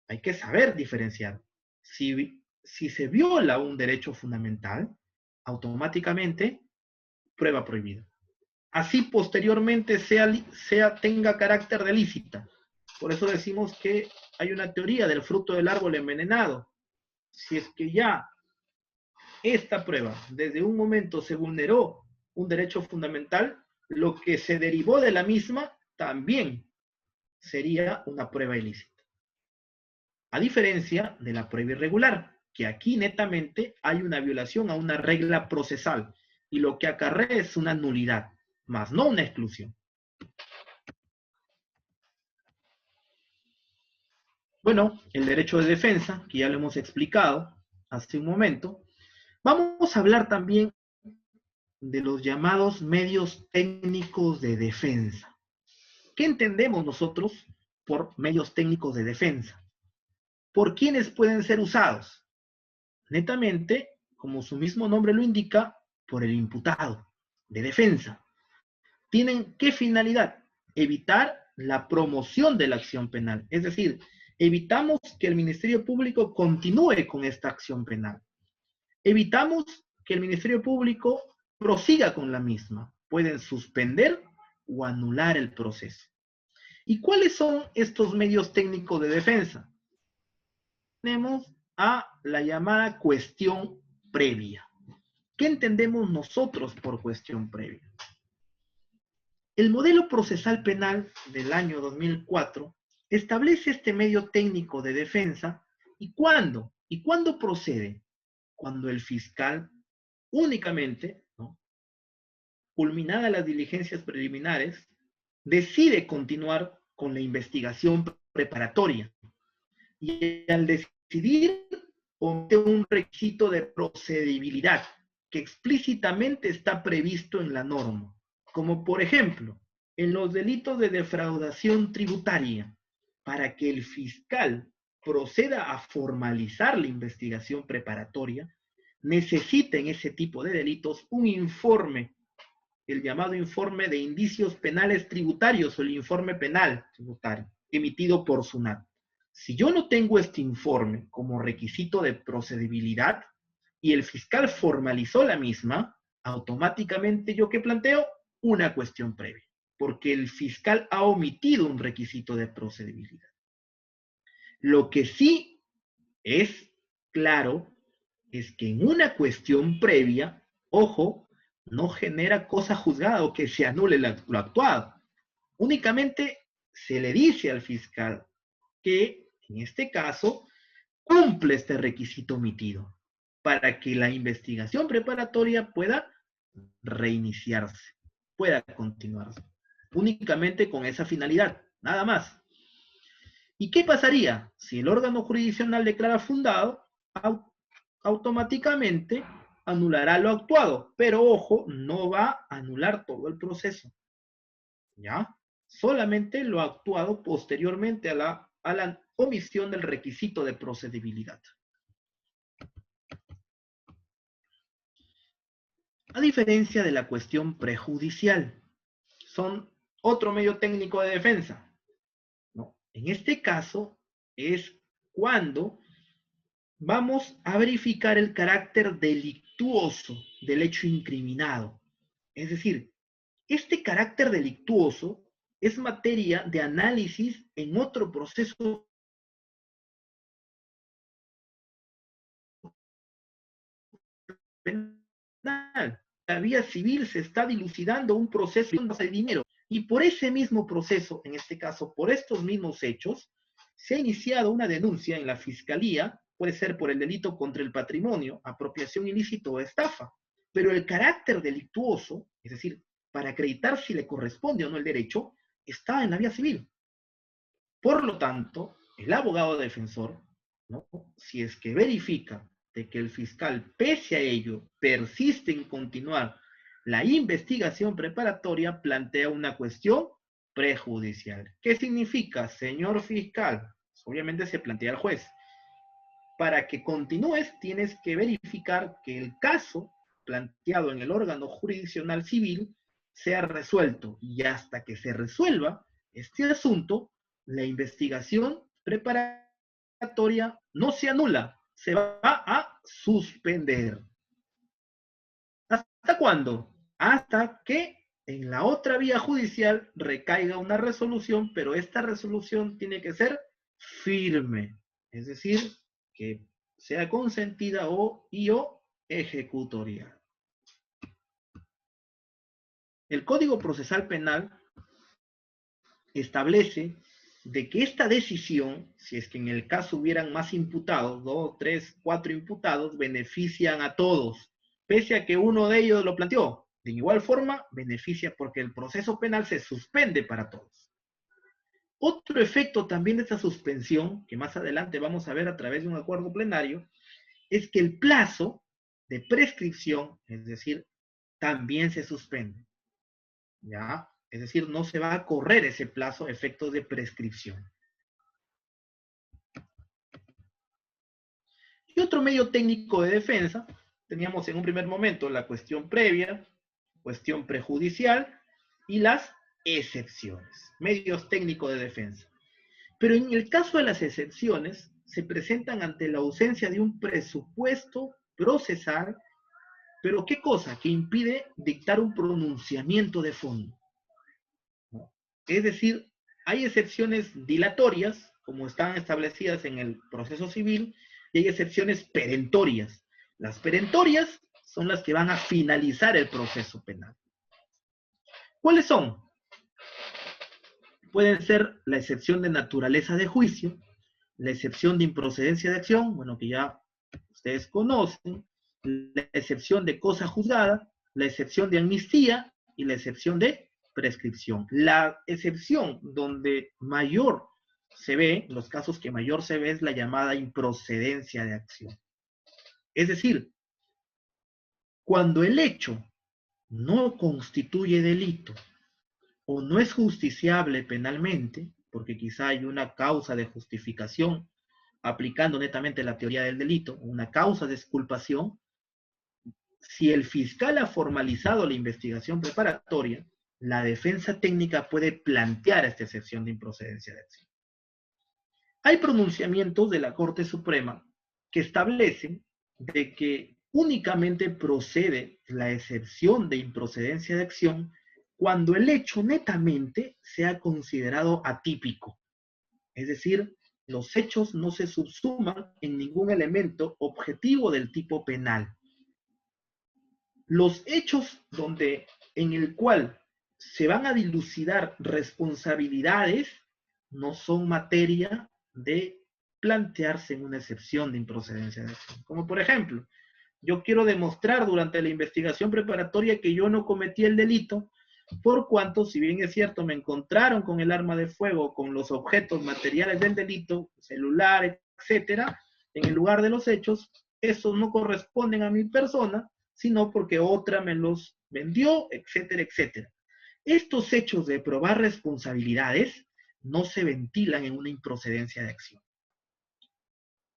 Hay que saber diferenciar. Si se viola un derecho fundamental, automáticamente prueba prohibida. Así posteriormente tenga carácter de lícita. Por eso decimos que hay una teoría del fruto del árbol envenenado. Si es que ya esta prueba desde un momento se vulneró un derecho fundamental, lo que se derivó de la misma también sería una prueba ilícita. A diferencia de la prueba irregular, que aquí netamente hay una violación a una regla procesal y lo que acarrea es una nulidad, más no una exclusión. Bueno, el derecho de defensa, que ya lo hemos explicado hace un momento, vamos a hablar también de los llamados medios técnicos de defensa. ¿Qué entendemos nosotros por medios técnicos de defensa? ¿Por quiénes pueden ser usados? Netamente, como su mismo nombre lo indica, por el imputado de defensa. ¿Tienen qué finalidad? Evitar la promoción de la acción penal. Es decir, evitamos que el Ministerio Público continúe con esta acción penal. Evitamos que el Ministerio Público prosiga con la misma. Pueden suspender o anular el proceso. ¿Y cuáles son estos medios técnicos de defensa? Tenemos a la llamada cuestión previa. ¿Qué entendemos nosotros por cuestión previa? El modelo procesal penal del año 2004 establece este medio técnico de defensa y ¿cuándo? ¿Y cuándo procede? Cuando el fiscal únicamente, ¿no?, culminadas las diligencias preliminares, decide continuar con la investigación preparatoria. Y al decidir, omite un requisito de procedibilidad que explícitamente está previsto en la norma, como por ejemplo, en los delitos de defraudación tributaria, para que el fiscal proceda a formalizar la investigación preparatoria, necesita en ese tipo de delitos un informe, el llamado informe de indicios penales tributarios o el informe penal tributario, emitido por SUNAT. Si yo no tengo este informe como requisito de procedibilidad y el fiscal formalizó la misma, automáticamente yo ¿qué planteo? Una cuestión previa, porque el fiscal ha omitido un requisito de procedibilidad. Lo que sí es claro es que en una cuestión previa, ojo, no genera cosa juzgada o que se anule lo actuado. Únicamente se le dice al fiscal que, en este caso, cumple este requisito omitido para que la investigación preparatoria pueda reiniciarse, pueda continuarse. Únicamente con esa finalidad, nada más. ¿Y qué pasaría? Si el órgano jurisdiccional declara fundado, automáticamente anulará lo actuado, pero ojo, no va a anular todo el proceso. ¿Ya? Solamente lo actuado posteriormente a la omisión del requisito de procedibilidad. A diferencia de la cuestión prejudicial, son otro medio técnico de defensa, ¿no? En este caso es cuando vamos a verificar el carácter delictuoso del hecho incriminado. Es decir, este carácter delictuoso es materia de análisis en otro proceso penal. La vía civil se está dilucidando un proceso de dinero y por ese mismo proceso, en este caso por estos mismos hechos, se ha iniciado una denuncia en la fiscalía, puede ser por el delito contra el patrimonio, apropiación ilícita o estafa, pero el carácter delictuoso, es decir, para acreditar si le corresponde o no el derecho, está en la vía civil. Por lo tanto, el abogado defensor, ¿no?, si es que verifica de que el fiscal, pese a ello, persiste en continuar la investigación preparatoria plantea una cuestión prejudicial. ¿Qué significa, señor fiscal? Obviamente se plantea al juez. Para que continúes, tienes que verificar que el caso planteado en el órgano jurisdiccional civil sea resuelto. Y hasta que se resuelva este asunto, la investigación preparatoria no se anula, se va a suspender. ¿Hasta cuándo? Hasta que en la otra vía judicial recaiga una resolución, pero esta resolución tiene que ser firme, es decir, que sea consentida o ejecutorial. El Código Procesal Penal establece de que esta decisión, si es que en el caso hubieran más imputados, 2, 3, 4 imputados, benefician a todos, pese a que uno de ellos lo planteó. De igual forma, beneficia porque el proceso penal se suspende para todos. Otro efecto también de esta suspensión, que más adelante vamos a ver a través de un acuerdo plenario, es que el plazo de prescripción, es decir, también se suspende. ¿Ya? Es decir, no se va a correr ese plazo a efectos de prescripción. Y otro medio técnico de defensa, teníamos en un primer momento la cuestión previa, cuestión prejudicial y las excepciones, medios técnicos de defensa. Pero en el caso de las excepciones, se presentan ante la ausencia de un presupuesto procesal, pero ¿qué cosa? Que impide dictar un pronunciamiento de fondo. Es decir, hay excepciones dilatorias, como están establecidas en el proceso civil, y hay excepciones perentorias. Las perentorias son las que van a finalizar el proceso penal. ¿Cuáles son? Pueden ser la excepción de naturaleza de juicio, la excepción de improcedencia de acción, bueno, que ya ustedes conocen, la excepción de cosa juzgada, la excepción de amnistía y la excepción de prescripción. La excepción donde mayor se ve, los casos que mayor se ve, es la llamada improcedencia de acción. Es decir, cuando el hecho no constituye delito o no es justiciable penalmente, porque quizá hay una causa de justificación aplicando netamente la teoría del delito, una causa de exculpación, si el fiscal ha formalizado la investigación preparatoria, la defensa técnica puede plantear esta excepción de improcedencia de acción. Hay pronunciamientos de la Corte Suprema que establecen de que únicamente procede la excepción de improcedencia de acción cuando el hecho netamente sea considerado atípico. Es decir, los hechos no se subsuman en ningún elemento objetivo del tipo penal. Los hechos en el cual se van a dilucidar responsabilidades no son materia de plantearse en una excepción de improcedencia de acción. Como por ejemplo, yo quiero demostrar durante la investigación preparatoria que yo no cometí el delito, por cuanto, si bien es cierto, me encontraron con el arma de fuego, con los objetos materiales del delito, celular, etcétera, en el lugar de los hechos, esos no corresponden a mi persona, sino porque otra me los vendió, etcétera, etcétera. Estos hechos de probar responsabilidades no se ventilan en una improcedencia de acción.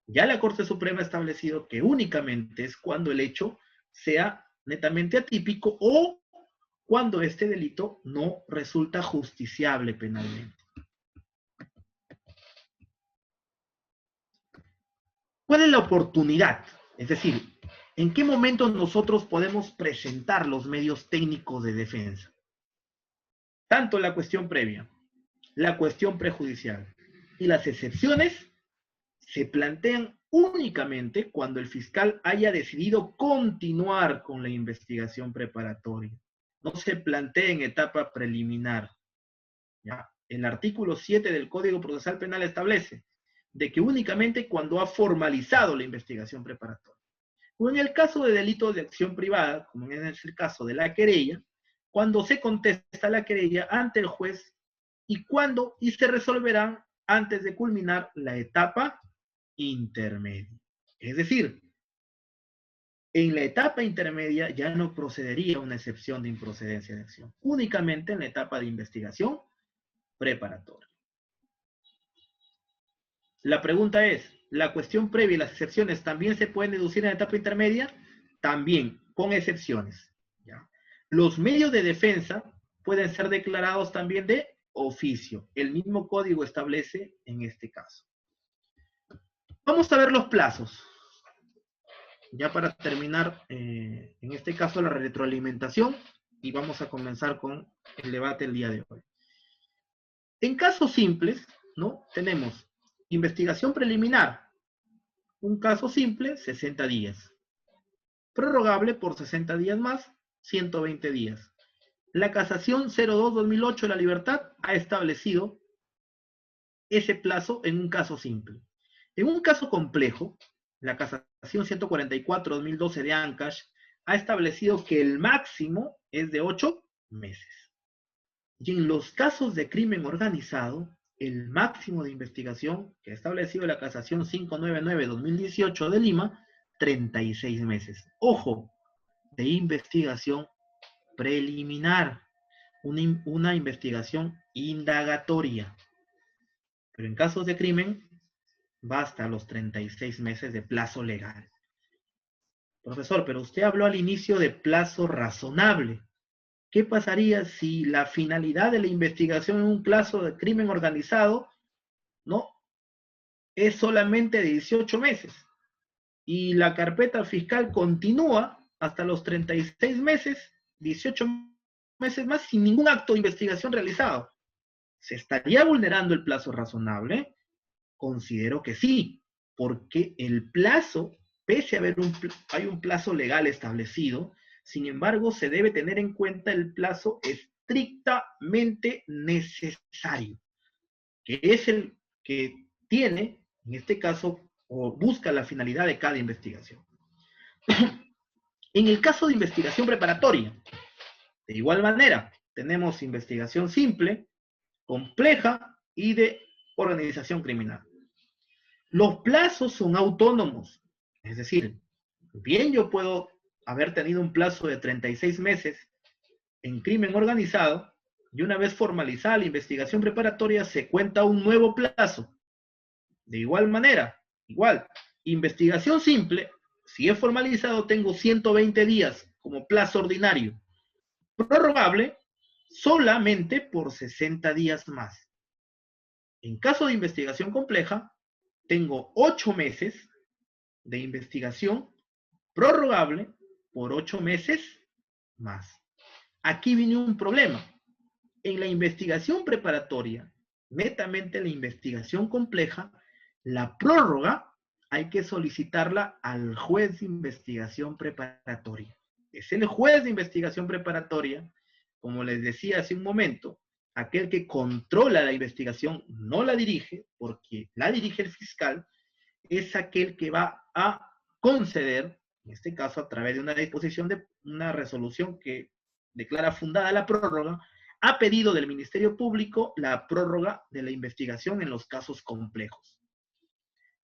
Ya la Corte Suprema ha establecido que únicamente es cuando el hecho sea netamente atípico o cuando este delito no resulta justiciable penalmente. ¿Cuál es la oportunidad? Es decir, ¿en qué momento nosotros podemos presentar los medios técnicos de defensa? Tanto la cuestión previa, la cuestión prejudicial y las excepciones se plantean únicamente cuando el fiscal haya decidido continuar con la investigación preparatoria. No se plantea en etapa preliminar. ¿Ya? El artículo 7 del Código Procesal Penal establece de que únicamente cuando ha formalizado la investigación preparatoria. O en el caso de delitos de acción privada, como en el caso de la querella, cuando se contesta la querella ante el juez y se resolverá antes de culminar la etapa intermedia. Es decir, En la etapa intermedia ya no procedería una excepción de improcedencia de acción, únicamente en la etapa de investigación preparatoria. La pregunta es, ¿la cuestión previa y las excepciones también se pueden deducir en la etapa intermedia? También, con excepciones. ¿Ya? Los medios de defensa pueden ser declarados también de oficio. El mismo código establece en este caso. Vamos a ver los plazos. Ya para terminar, en este caso, la retroalimentación, y vamos a comenzar con el debate el día de hoy. En casos simples, ¿no? Tenemos investigación preliminar, un caso simple, 60 días. Prorrogable por 60 días más, 120 días. La casación 02-2008 de la libertad ha establecido ese plazo en un caso simple. En un caso complejo, la casación 144-2012 de Ancash ha establecido que el máximo es de 8 meses. Y en los casos de crimen organizado, el máximo de investigación que ha establecido la casación 599-2018 de Lima, 36 meses. Ojo, de investigación preliminar, una investigación indagatoria. Pero en casos de crimen, basta los 36 meses de plazo legal. Profesor, pero usted habló al inicio de plazo razonable. ¿Qué pasaría si la finalidad de la investigación en un plazo de crimen organizado, ¿no?, es solamente de 18 meses? Y la carpeta fiscal continúa hasta los 36 meses, 18 meses más, sin ningún acto de investigación realizado. ¿Se estaría vulnerando el plazo razonable? Considero que sí, porque el plazo, pese a haber hay un plazo legal establecido, sin embargo, se debe tener en cuenta el plazo estrictamente necesario, que es el que tiene, en este caso, o busca la finalidad de cada investigación. En el caso de investigación preparatoria, de igual manera, tenemos investigación simple, compleja y de organización criminal. Los plazos son autónomos, es decir, bien yo puedo haber tenido un plazo de 36 meses en crimen organizado y una vez formalizada la investigación preparatoria se cuenta un nuevo plazo. De igual manera, investigación simple, si es formalizado tengo 120 días como plazo ordinario, prorrogable solamente por 60 días más. En caso de investigación compleja, tengo 8 meses de investigación prorrogable por 8 meses más. Aquí viene un problema. En la investigación preparatoria, netamente la investigación compleja, la prórroga hay que solicitarla al juez de investigación preparatoria. Es el juez de investigación preparatoria, como les decía hace un momento, aquel que controla la investigación, no la dirige, porque la dirige el fiscal, es aquel que va a conceder, en este caso a través de una disposición de una resolución que declara fundada la prórroga, ha pedido del Ministerio Público la prórroga de la investigación en los casos complejos.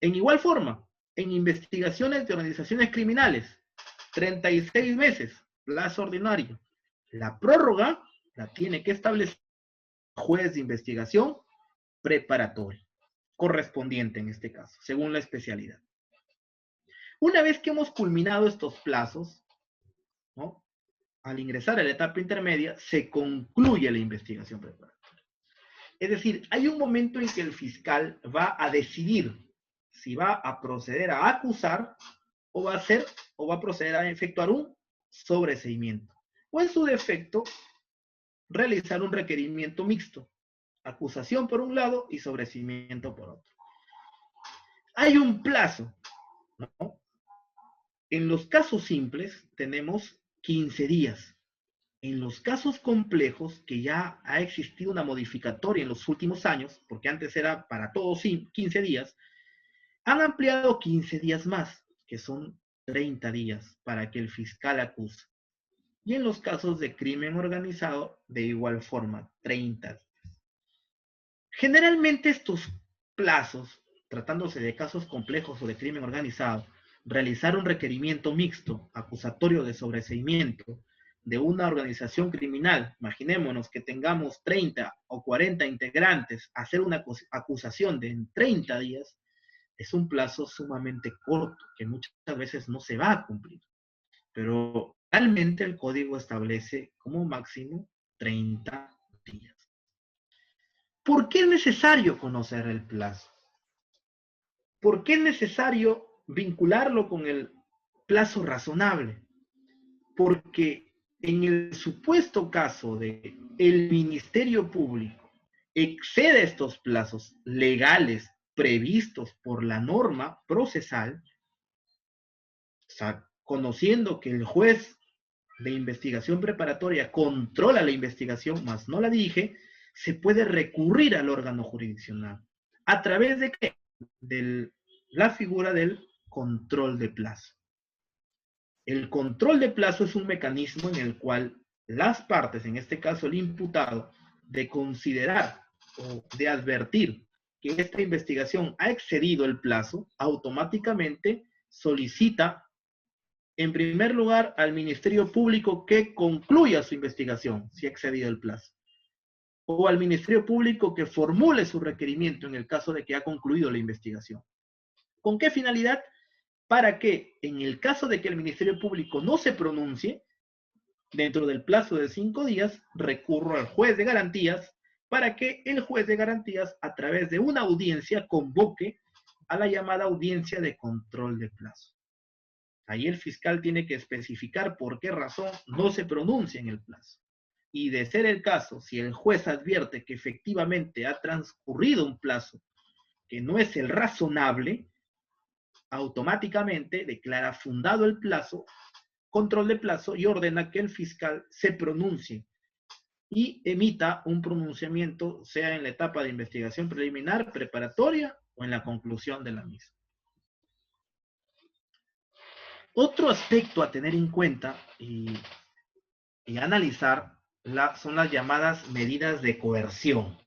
En igual forma, en investigaciones de organizaciones criminales, 36 meses, plazo ordinario. La prórroga la tiene que establecer el juez de investigación preparatoria, correspondiente en este caso, según la especialidad. Una vez que hemos culminado estos plazos, ¿no?, al ingresar a la etapa intermedia, se concluye la investigación preparatoria. Es decir, hay un momento en que el fiscal va a decidir si va a proceder a acusar o va a proceder a efectuar un sobreseimiento. O en su defecto, realizar un requerimiento mixto. Acusación por un lado y sobreseimiento por otro. Hay un plazo, ¿no? En los casos simples tenemos 15 días. En los casos complejos, que ya ha existido una modificatoria en los últimos años, porque antes era para todos 15 días, han ampliado 15 días más, que son 30 días, para que el fiscal acuse. Y en los casos de crimen organizado, de igual forma, 30 días. Generalmente estos plazos, tratándose de casos complejos o de crimen organizado, realizar un requerimiento mixto acusatorio de sobreseimiento de una organización criminal, imaginémonos que tengamos 30 o 40 integrantes, hacer una acusación de en 30 días, es un plazo sumamente corto, que muchas veces no se va a cumplir. Pero realmente el código establece como máximo 30 días. ¿Por qué es necesario conocer el plazo? ¿Por qué es necesario vincularlo con el plazo razonable? Porque en el supuesto caso de el Ministerio Público excede estos plazos legales previstos por la norma procesal, o sea, conociendo que el juez de investigación preparatoria controla la investigación, más no la dirige, se puede recurrir al órgano jurisdiccional. ¿A través de qué? De la figura del control de plazo. El control de plazo es un mecanismo en el cual las partes, en este caso el imputado, de considerar o de advertir que esta investigación ha excedido el plazo, automáticamente solicita, en primer lugar, al Ministerio Público que concluya su investigación, si ha excedido el plazo, o al Ministerio Público que formule su requerimiento en el caso de que ha concluido la investigación. ¿Con qué finalidad? Para que, en el caso de que el Ministerio Público no se pronuncie, dentro del plazo de 5 días, recurro al juez de garantías para que el juez de garantías, a través de una audiencia, convoque a la llamada audiencia de control de plazo. Ahí el fiscal tiene que especificar por qué razón no se pronuncia en el plazo. Y de ser el caso, si el juez advierte que efectivamente ha transcurrido un plazo que no es el razonable, automáticamente declara fundado el plazo, control de plazo, y ordena que el fiscal se pronuncie y emita un pronunciamiento, sea en la etapa de investigación preliminar, preparatoria o en la conclusión de la misma. Otro aspecto a tener en cuenta y analizar son las llamadas medidas de coerción.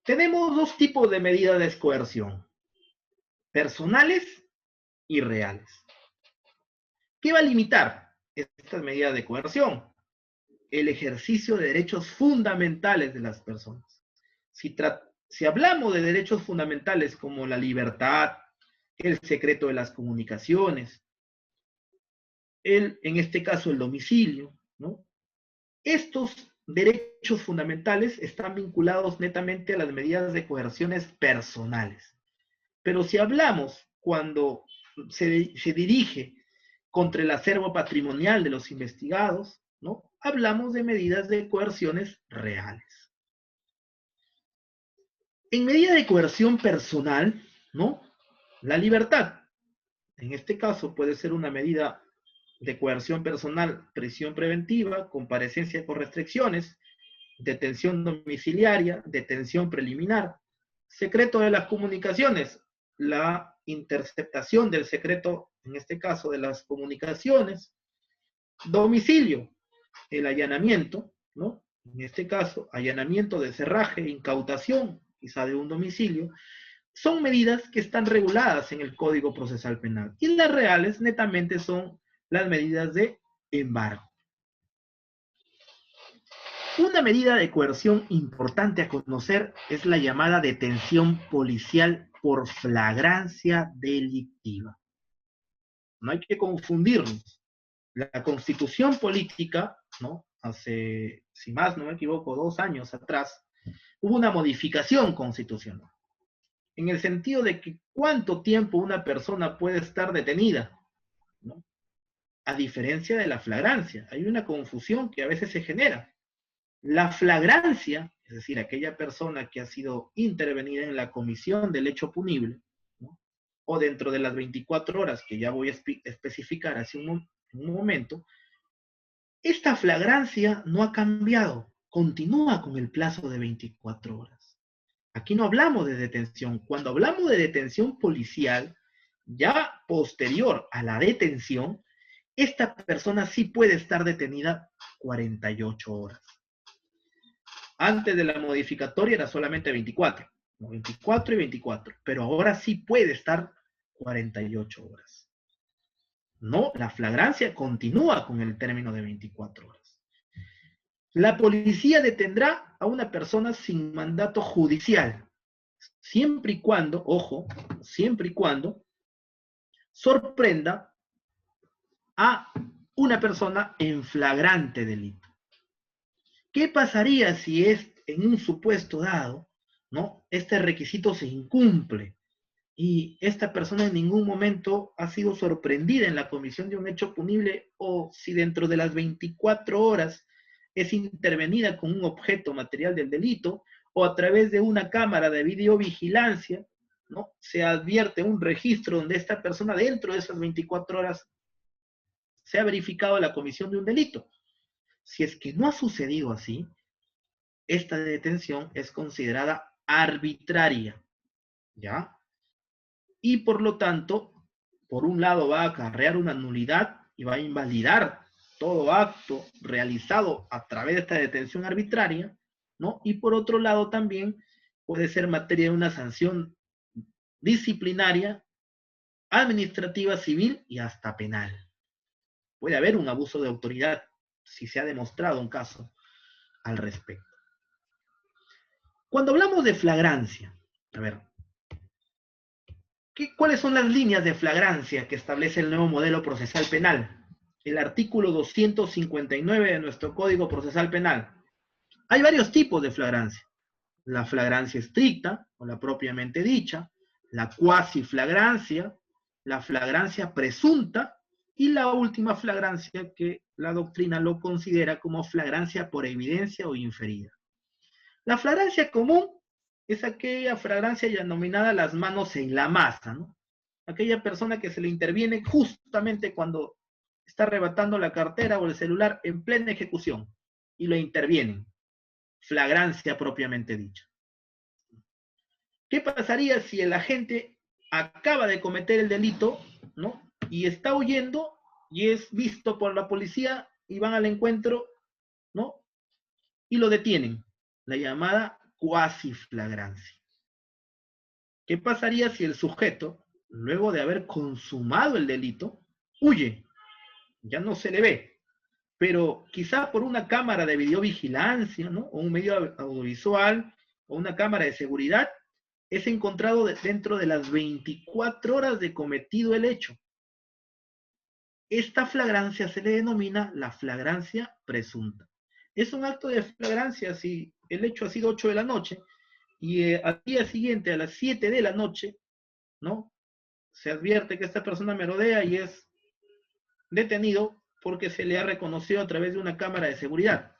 Tenemos dos tipos de medidas de coerción: personales y reales. ¿Qué va a limitar estas medidas de coerción? El ejercicio de derechos fundamentales de las personas. Si hablamos de derechos fundamentales como la libertad, el secreto de las comunicaciones, en este caso el domicilio, ¿no? Estos derechos fundamentales están vinculados netamente a las medidas de coerciones personales. Pero si hablamos cuando se dirige contra el acervo patrimonial de los investigados, ¿no? Hablamos de medidas de coerciones reales. En medida de coerción personal, ¿no? La libertad, en este caso, puede ser una medida de coerción personal: prisión preventiva, comparecencia con restricciones, detención domiciliaria, detención preliminar, secreto de las comunicaciones, la interceptación del secreto, en este caso, de las comunicaciones, domicilio, el allanamiento, ¿no? En este caso, allanamiento de cerraje, incautación, quizá de un domicilio, son medidas que están reguladas en el Código Procesal Penal. Y las reales netamente son las medidas de embargo. Una medida de coerción importante a conocer es la llamada detención policial por flagrancia delictiva. No hay que confundirnos. La Constitución política, ¿no? Hace, si más no me equivoco, 2 años atrás, hubo una modificación constitucional, en el sentido de que cuánto tiempo una persona puede estar detenida, ¿no? A diferencia de la flagrancia. Hay una confusión que a veces se genera. La flagrancia, es decir, aquella persona que ha sido intervenida en la comisión del hecho punible, ¿no? O dentro de las 24 horas que ya voy a especificar hace un momento, esta flagrancia no ha cambiado, continúa con el plazo de 24 horas. Aquí no hablamos de detención. Cuando hablamos de detención policial, ya posterior a la detención, esta persona sí puede estar detenida 48 horas. Antes de la modificatoria era solamente 24, 24 y 24, pero ahora sí puede estar 48 horas. No, la flagrancia continúa con el término de 24 horas. La policía detendrá a una persona sin mandato judicial, siempre y cuando, ojo, siempre y cuando sorprenda a una persona en flagrante delito. ¿Qué pasaría si es en un supuesto dado, ¿no? Este requisito se incumple y esta persona en ningún momento ha sido sorprendida en la comisión de un hecho punible, o si dentro de las 24 horas es intervenida con un objeto material del delito, o a través de una cámara de videovigilancia, ¿no? Se advierte un registro donde esta persona dentro de esas 24 horas se ha verificado la comisión de un delito? Si es que no ha sucedido así, esta detención es considerada arbitraria, ¿ya? Y por lo tanto, por un lado va a acarrear una nulidad y va a invalidar todo acto realizado a través de esta detención arbitraria, ¿no? Y por otro lado también puede ser materia de una sanción disciplinaria, administrativa, civil y hasta penal. Puede haber un abuso de autoridad si se ha demostrado un caso al respecto. Cuando hablamos de flagrancia, a ver, ¿cuáles son las líneas de flagrancia que establece el nuevo modelo procesal penal? El artículo 259 de nuestro Código Procesal Penal. Hay varios tipos de flagrancia. La flagrancia estricta, o la propiamente dicha, la cuasi flagrancia, la flagrancia presunta, y la última flagrancia que la doctrina lo considera como flagrancia por evidencia o inferida. La flagrancia común es aquella flagrancia denominada las manos en la masa, ¿no? Aquella persona que se le interviene justamente cuando está arrebatando la cartera o el celular en plena ejecución y lo intervienen. Flagrancia propiamente dicha. ¿Qué pasaría si el agente acaba de cometer el delito, ¿no? Y está huyendo y es visto por la policía y van al encuentro, ¿no? Y lo detienen. La llamada cuasi flagrancia. ¿Qué pasaría si el sujeto, luego de haber consumado el delito, huye? Ya no se le ve, pero quizá por una cámara de videovigilancia, ¿no? O un medio audiovisual, o una cámara de seguridad, es encontrado dentro de las 24 horas de cometido el hecho. Esta flagrancia se le denomina la flagrancia presunta. Es un acto de flagrancia si el hecho ha sido 8 de la noche y al día siguiente a las 7 de la noche, ¿no? Se advierte que esta persona merodea y es detenido porque se le ha reconocido a través de una cámara de seguridad.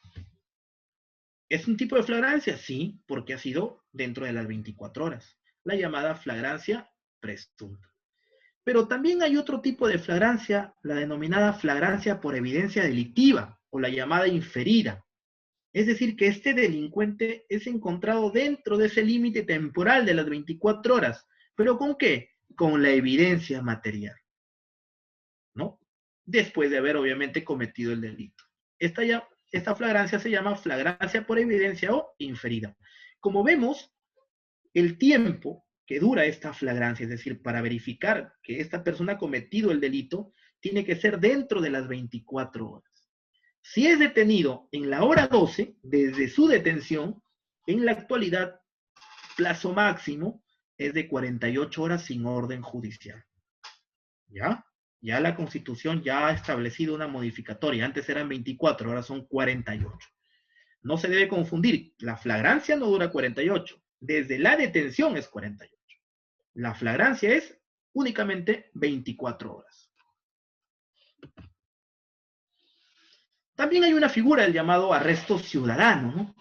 ¿Es un tipo de flagrancia? Sí, porque ha sido dentro de las 24 horas. La llamada flagrancia presunta. Pero también hay otro tipo de flagrancia, la denominada flagrancia por evidencia delictiva, o la llamada inferida. Es decir, que este delincuente es encontrado dentro de ese límite temporal de las 24 horas. ¿Pero con qué? Con la evidencia material, ¿no? Después de haber obviamente cometido el delito. Esta flagrancia se llama flagrancia por evidencia o inferida. Como vemos, el tiempo que dura esta flagrancia, es decir, para verificar que esta persona ha cometido el delito, tiene que ser dentro de las 24 horas. Si es detenido en la hora 12, desde su detención, en la actualidad, plazo máximo es de 48 horas sin orden judicial. ¿Ya? Ya la Constitución ya ha establecido una modificatoria. Antes eran 24, ahora son 48. No se debe confundir. La flagrancia no dura 48. Desde la detención es 48. La flagrancia es únicamente 24 horas. También hay una figura del llamado arresto ciudadano, ¿no?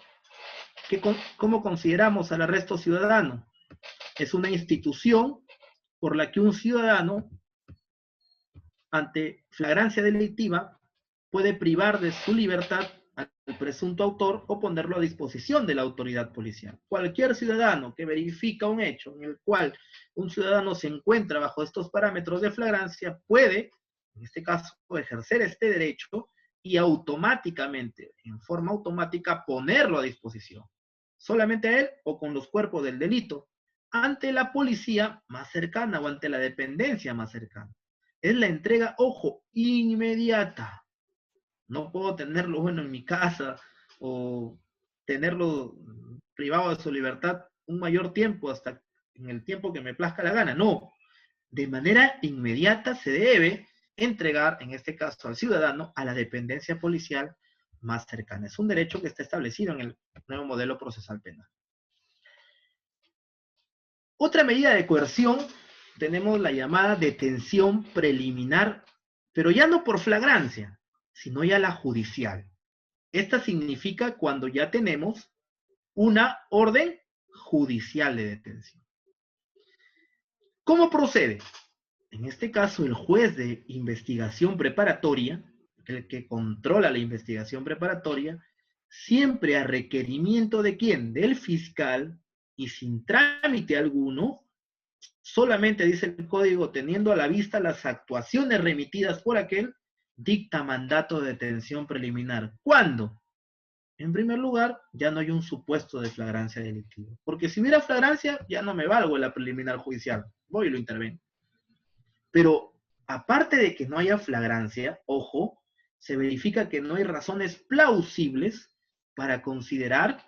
¿Cómo consideramos al arresto ciudadano? Es una institución por la que un ciudadano, ante flagrancia delictiva, puede privar de su libertad al presunto autor o ponerlo a disposición de la autoridad policial. Cualquier ciudadano que verifica un hecho en el cual un ciudadano se encuentra bajo estos parámetros de flagrancia puede, en este caso, ejercer este derecho y automáticamente, en forma automática, ponerlo a disposición. Solamente a él o con los cuerpos del delito, ante la policía más cercana o ante la dependencia más cercana. Es la entrega, ojo, inmediata. No puedo tenerlo, bueno, en mi casa o tenerlo privado de su libertad un mayor tiempo hasta en el tiempo que me plazca la gana. No, de manera inmediata se debe entregar, en este caso al ciudadano, a la dependencia policial más cercana. Es un derecho que está establecido en el nuevo modelo procesal penal. Otra medida de coerción, tenemos la llamada detención preliminar, pero ya no por flagrancia, sino ya la judicial. Esta significa cuando ya tenemos una orden judicial de detención. ¿Cómo procede? En este caso, el juez de investigación preparatoria, el que controla la investigación preparatoria, siempre a requerimiento de quién, del fiscal, y sin trámite alguno, solamente dice el código, teniendo a la vista las actuaciones remitidas por aquel, dicta mandato de detención preliminar. ¿Cuándo? En primer lugar, ya no hay un supuesto de flagrancia delictiva. Porque si hubiera flagrancia, ya no me valgo en la preliminar judicial. Voy y lo intervengo. Pero aparte de que no haya flagrancia, ojo, se verifica que no hay razones plausibles para considerar,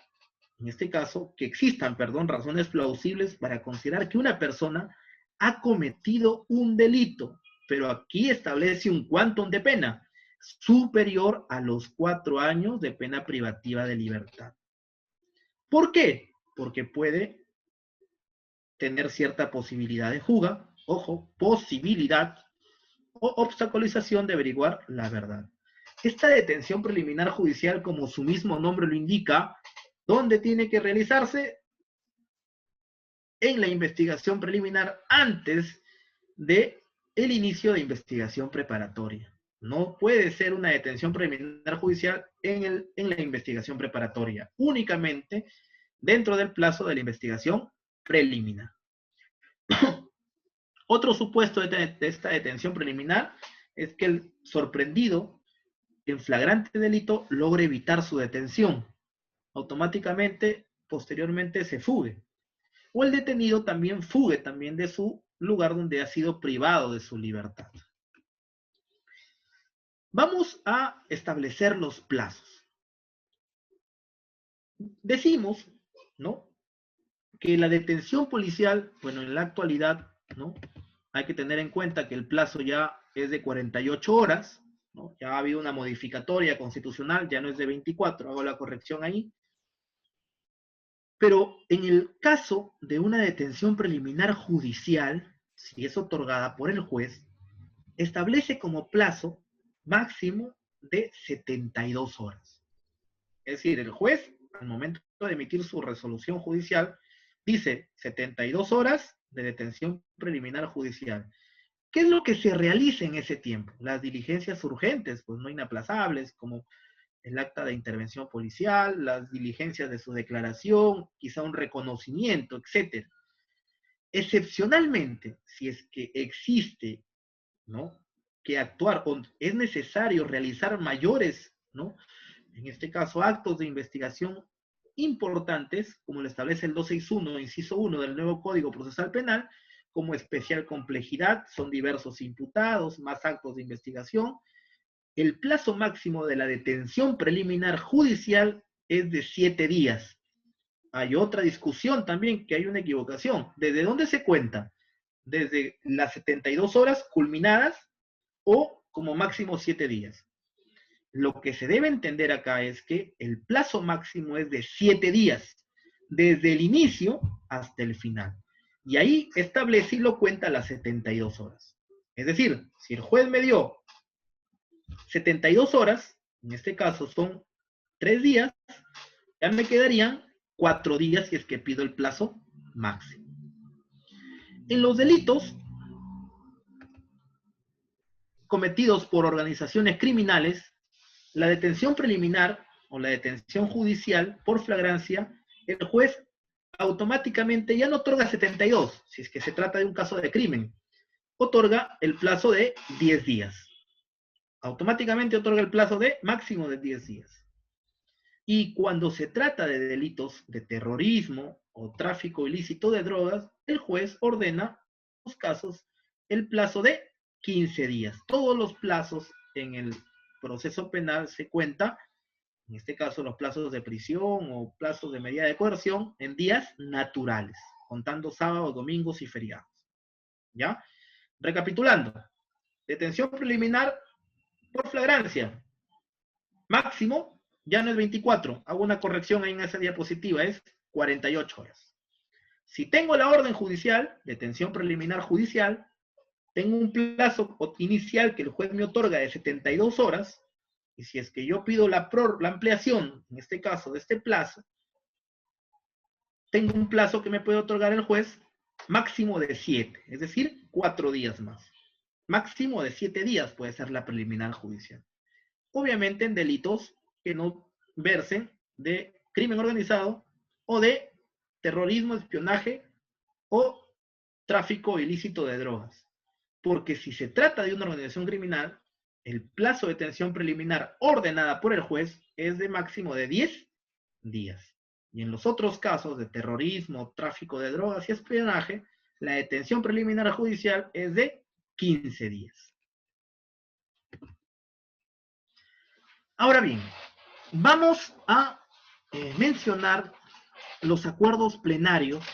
en este caso, que existan, perdón, razones plausibles para considerar que una persona ha cometido un delito, pero aquí establece un quantum de pena superior a los 4 años de pena privativa de libertad. ¿Por qué? Porque puede tener cierta posibilidad de fuga, ojo, posibilidad o obstaculización de averiguar la verdad. Esta detención preliminar judicial, como su mismo nombre lo indica, ¿dónde tiene que realizarse? En la investigación preliminar antes de el inicio de investigación preparatoria. No puede ser una detención preliminar judicial en la investigación preparatoria, únicamente dentro del plazo de la investigación preliminar. Otro supuesto de esta detención preliminar es que el sorprendido en flagrante delito logre evitar su detención. Automáticamente, posteriormente, se fugue. O el detenido también fugue también de su lugar donde ha sido privado de su libertad. Vamos a establecer los plazos. Decimos, ¿no?, que la detención policial, bueno, en la actualidad, ¿no?, hay que tener en cuenta que el plazo ya es de 48 horas, ¿no? Ya ha habido una modificatoria constitucional, ya no es de 24, hago la corrección ahí. Pero en el caso de una detención preliminar judicial, si es otorgada por el juez, establece como plazo máximo de 72 horas. Es decir, el juez, al momento de emitir su resolución judicial, dice 72 horas de detención preliminar judicial. ¿Qué es lo que se realiza en ese tiempo? Las diligencias urgentes, pues no inaplazables, como el acta de intervención policial, las diligencias de su declaración, quizá un reconocimiento, etc. Excepcionalmente, si es que existe, ¿no?, que actuar o es necesario realizar mayores, ¿no?, en este caso actos de investigación importantes, como lo establece el 261, inciso 1 del nuevo Código Procesal Penal, como especial complejidad, son diversos imputados, más actos de investigación. El plazo máximo de la detención preliminar judicial es de 7 días. Hay otra discusión también, que hay una equivocación. ¿Desde dónde se cuenta? ¿Desde las 72 horas culminadas o como máximo 7 días? Lo que se debe entender acá es que el plazo máximo es de 7 días, desde el inicio hasta el final. Y ahí establece y lo cuenta las 72 horas. Es decir, si el juez me dio 72 horas, en este caso son 3 días, ya me quedarían 4 días si es que pido el plazo máximo. En los delitos cometidos por organizaciones criminales, la detención preliminar o la detención judicial por flagrancia, el juez automáticamente ya no otorga 72, si es que se trata de un caso de crimen, otorga el plazo de 10 días. Automáticamente otorga el plazo de máximo de 10 días. Y cuando se trata de delitos de terrorismo o tráfico ilícito de drogas, el juez ordena, en los casos, el plazo de 15 días. Todos los plazos en el proceso penal se cuenta, en este caso los plazos de prisión o plazos de medida de coerción, en días naturales, contando sábados, domingos y feriados. ¿Ya? Recapitulando, detención preliminar por flagrancia, máximo, ya no es 24, hago una corrección ahí en esa diapositiva, es 48 horas. Si tengo la orden judicial, detención preliminar judicial, tengo un plazo inicial que el juez me otorga de 72 horas, y si es que yo pido la ampliación, en este caso, de este plazo, tengo un plazo que me puede otorgar el juez máximo de 7, es decir, 4 días más. Máximo de 7 días puede ser la preliminar judicial. Obviamente en delitos que no versen de crimen organizado o de terrorismo, espionaje o tráfico ilícito de drogas. Porque si se trata de una organización criminal, el plazo de detención preliminar ordenada por el juez es de máximo de 10 días. Y en los otros casos de terrorismo, tráfico de drogas y espionaje, la detención preliminar judicial es de 15 días. Ahora bien, vamos a mencionar los acuerdos plenarios,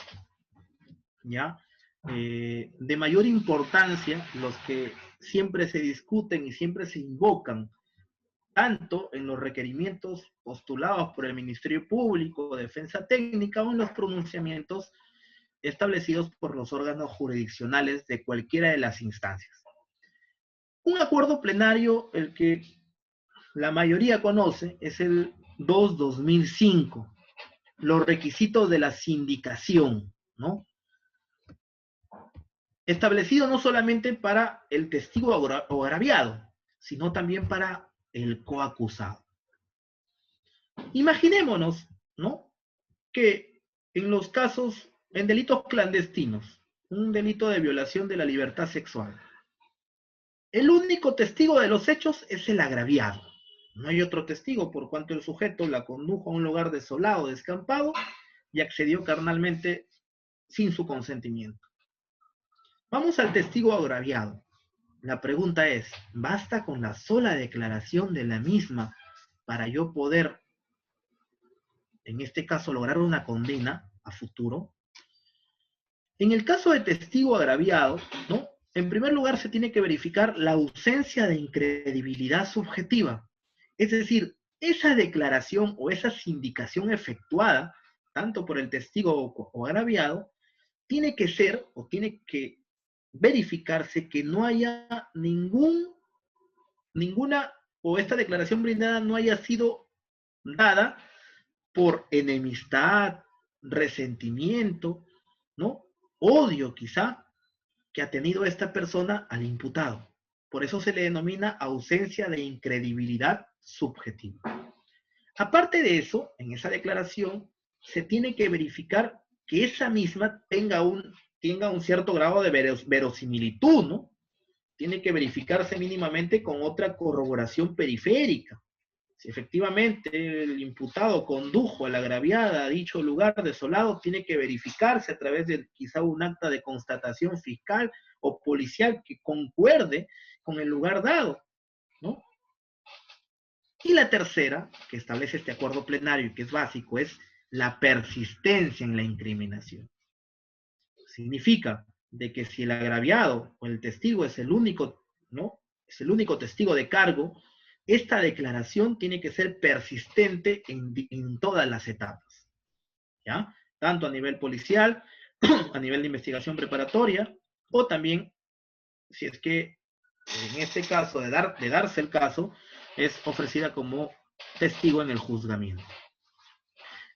¿ya? De mayor importancia, los que siempre se discuten y siempre se invocan, tanto en los requerimientos postulados por el Ministerio Público, Defensa Técnica, o en los pronunciamientos establecidos por los órganos jurisdiccionales de cualquiera de las instancias. Un acuerdo plenario, el que la mayoría conoce, es el 2-2005, los requisitos de la sindicación, ¿no? Establecido no solamente para el testigo o agraviado, sino también para el coacusado. Imaginémonos, ¿no?, que en los casos, en delitos clandestinos, un delito de violación de la libertad sexual, el único testigo de los hechos es el agraviado. No hay otro testigo por cuanto el sujeto la condujo a un lugar desolado, descampado, y accedió carnalmente sin su consentimiento. Vamos al testigo agraviado. La pregunta es, ¿basta con la sola declaración de la misma para yo poder, en este caso, lograr una condena a futuro? En el caso de testigo agraviado, ¿no?, en primer lugar se tiene que verificar la ausencia de incredibilidad subjetiva. Es decir, esa declaración o esa sindicación efectuada, tanto por el testigo o agraviado, tiene que ser o tiene que verificarse que no haya ninguna, o esta declaración brindada no haya sido dada por enemistad, resentimiento, ¿no?, odio quizá, que ha tenido esta persona al imputado. Por eso se le denomina ausencia de incredibilidad subjetiva. Aparte de eso, en esa declaración se tiene que verificar que esa misma tenga un cierto grado de verosimilitud, ¿no? Tiene que verificarse mínimamente con otra corroboración periférica. Si efectivamente el imputado condujo a la agraviada a dicho lugar desolado, tiene que verificarse a través de quizá un acta de constatación fiscal o policial que concuerde con el lugar dado, ¿no? Y la tercera, que establece este acuerdo plenario y que es básico, es la persistencia en la incriminación. Significa de que si el agraviado o el testigo es el único, ¿no?, es el único testigo de cargo, esta declaración tiene que ser persistente en todas las etapas, ¿ya? Tanto a nivel policial, a nivel de investigación preparatoria, o también, si es que en este caso de darse el caso, es ofrecida como testigo en el juzgamiento.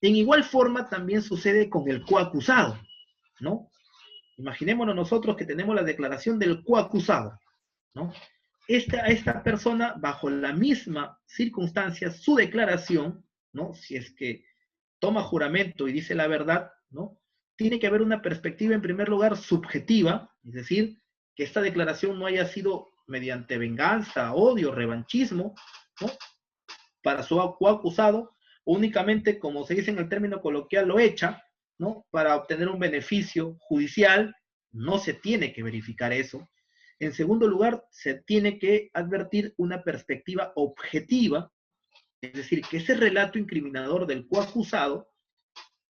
En igual forma también sucede con el coacusado, ¿no? Imaginémonos nosotros que tenemos la declaración del coacusado, ¿no? Esta persona, bajo la misma circunstancia, su declaración, ¿no?, si es que toma juramento y dice la verdad, ¿no?, tiene que haber una perspectiva, en primer lugar, subjetiva, es decir, que esta declaración no haya sido mediante venganza, odio, revanchismo, ¿no?, para su coacusado, únicamente, como se dice en el término coloquial, lo echa, ¿no? Para obtener un beneficio judicial, no se tiene que verificar eso. En segundo lugar, se tiene que advertir una perspectiva objetiva, es decir, que ese relato incriminador del coacusado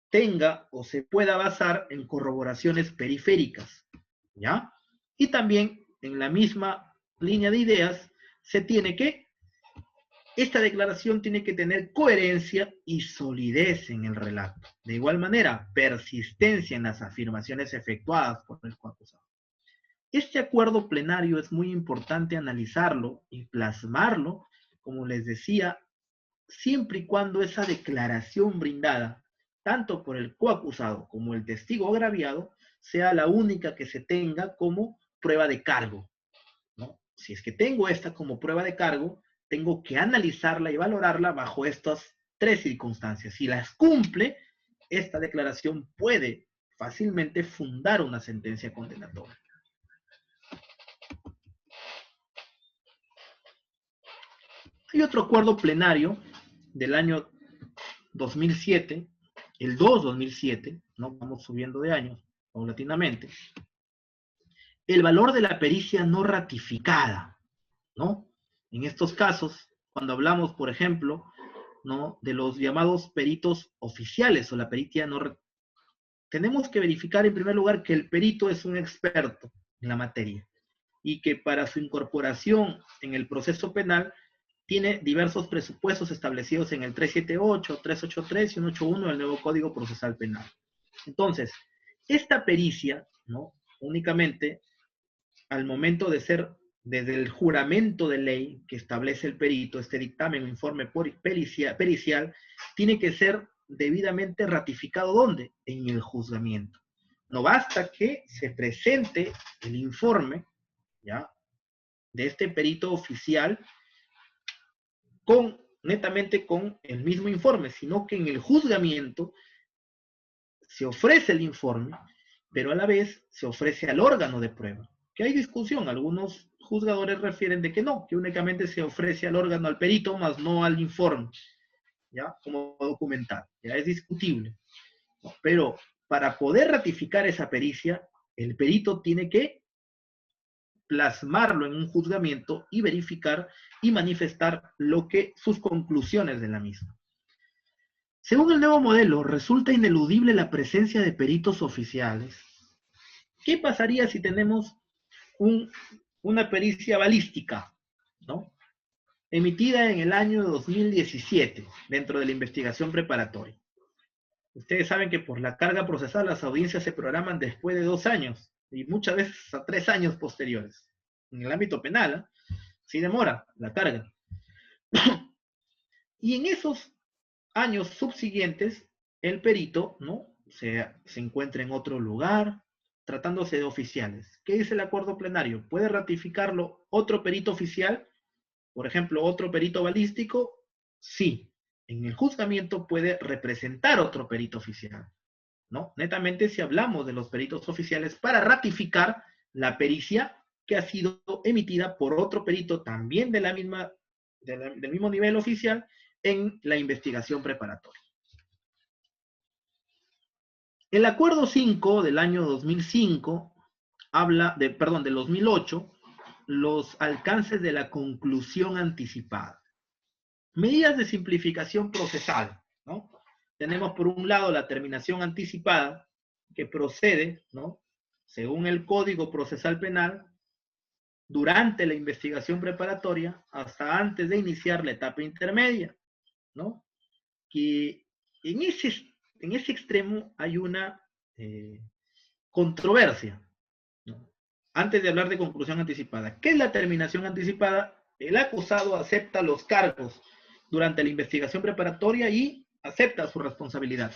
tenga o se pueda basar en corroboraciones periféricas, ¿ya? Y también en la misma línea de ideas, esta declaración tiene que tener coherencia y solidez en el relato. De igual manera, persistencia en las afirmaciones efectuadas por el coacusado. Este acuerdo plenario es muy importante analizarlo y plasmarlo, como les decía, siempre y cuando esa declaración brindada, tanto por el coacusado como el testigo agraviado, sea la única que se tenga como prueba de cargo, ¿no? Si es que tengo esta como prueba de cargo, tengo que analizarla y valorarla bajo estas tres circunstancias. Si las cumple, esta declaración puede fácilmente fundar una sentencia condenatoria. Hay otro acuerdo plenario del año 2007, el 2-2007, ¿no? Vamos subiendo de años paulatinamente. El valor de la pericia no ratificada, ¿no? En estos casos, cuando hablamos, por ejemplo, ¿no? De los llamados peritos oficiales o la pericia no... Tenemos que verificar en primer lugar que el perito es un experto en la materia y que para su incorporación en el proceso penal tiene diversos presupuestos establecidos en el 378, 383 y 181 del nuevo Código Procesal Penal. Entonces, esta pericia, ¿no? Únicamente al momento de ser desde el juramento de ley que establece el perito, este dictamen o informe pericial, tiene que ser debidamente ratificado, ¿dónde? En el juzgamiento. No basta que se presente el informe, ¿ya?, de este perito oficial netamente con el mismo informe, sino que en el juzgamiento se ofrece el informe, pero a la vez se ofrece al órgano de prueba. Que hay discusión, algunos juzgadores refieren de que no, que únicamente se ofrece al órgano, al perito, más no al informe, ¿ya? Como documental, ya es discutible. ¿No? Pero para poder ratificar esa pericia, el perito tiene que plasmarlo en un juzgamiento y verificar y manifestar sus conclusiones de la misma. Según el nuevo modelo, resulta ineludible la presencia de peritos oficiales. ¿Qué pasaría si tenemos una pericia balística, ¿no?, emitida en el año 2017 dentro de la investigación preparatoria? Ustedes saben que por la carga procesal las audiencias se programan después de 2 años y muchas veces a 3 años posteriores. En el ámbito penal, sí demora la carga. Y en esos años subsiguientes, el perito, ¿no?, se encuentra en otro lugar, tratándose de oficiales. ¿Qué dice el acuerdo plenario? ¿Puede ratificarlo otro perito oficial? Por ejemplo, otro perito balístico. Sí. En el juzgamiento puede representar otro perito oficial, ¿no? Netamente si hablamos de los peritos oficiales para ratificar la pericia que ha sido emitida por otro perito también del mismo nivel oficial en la investigación preparatoria. El acuerdo 5 del año 2005 del 2008, los alcances de la conclusión anticipada. Medidas de simplificación procesal, ¿no? Tenemos por un lado la terminación anticipada, que procede, ¿no?, según el Código Procesal Penal, durante la investigación preparatoria hasta antes de iniciar la etapa intermedia, ¿no? Que en ese extremo hay una controversia, ¿no? Antes de hablar de conclusión anticipada, ¿qué es la terminación anticipada? El acusado acepta los cargos durante la investigación preparatoria y acepta su responsabilidad.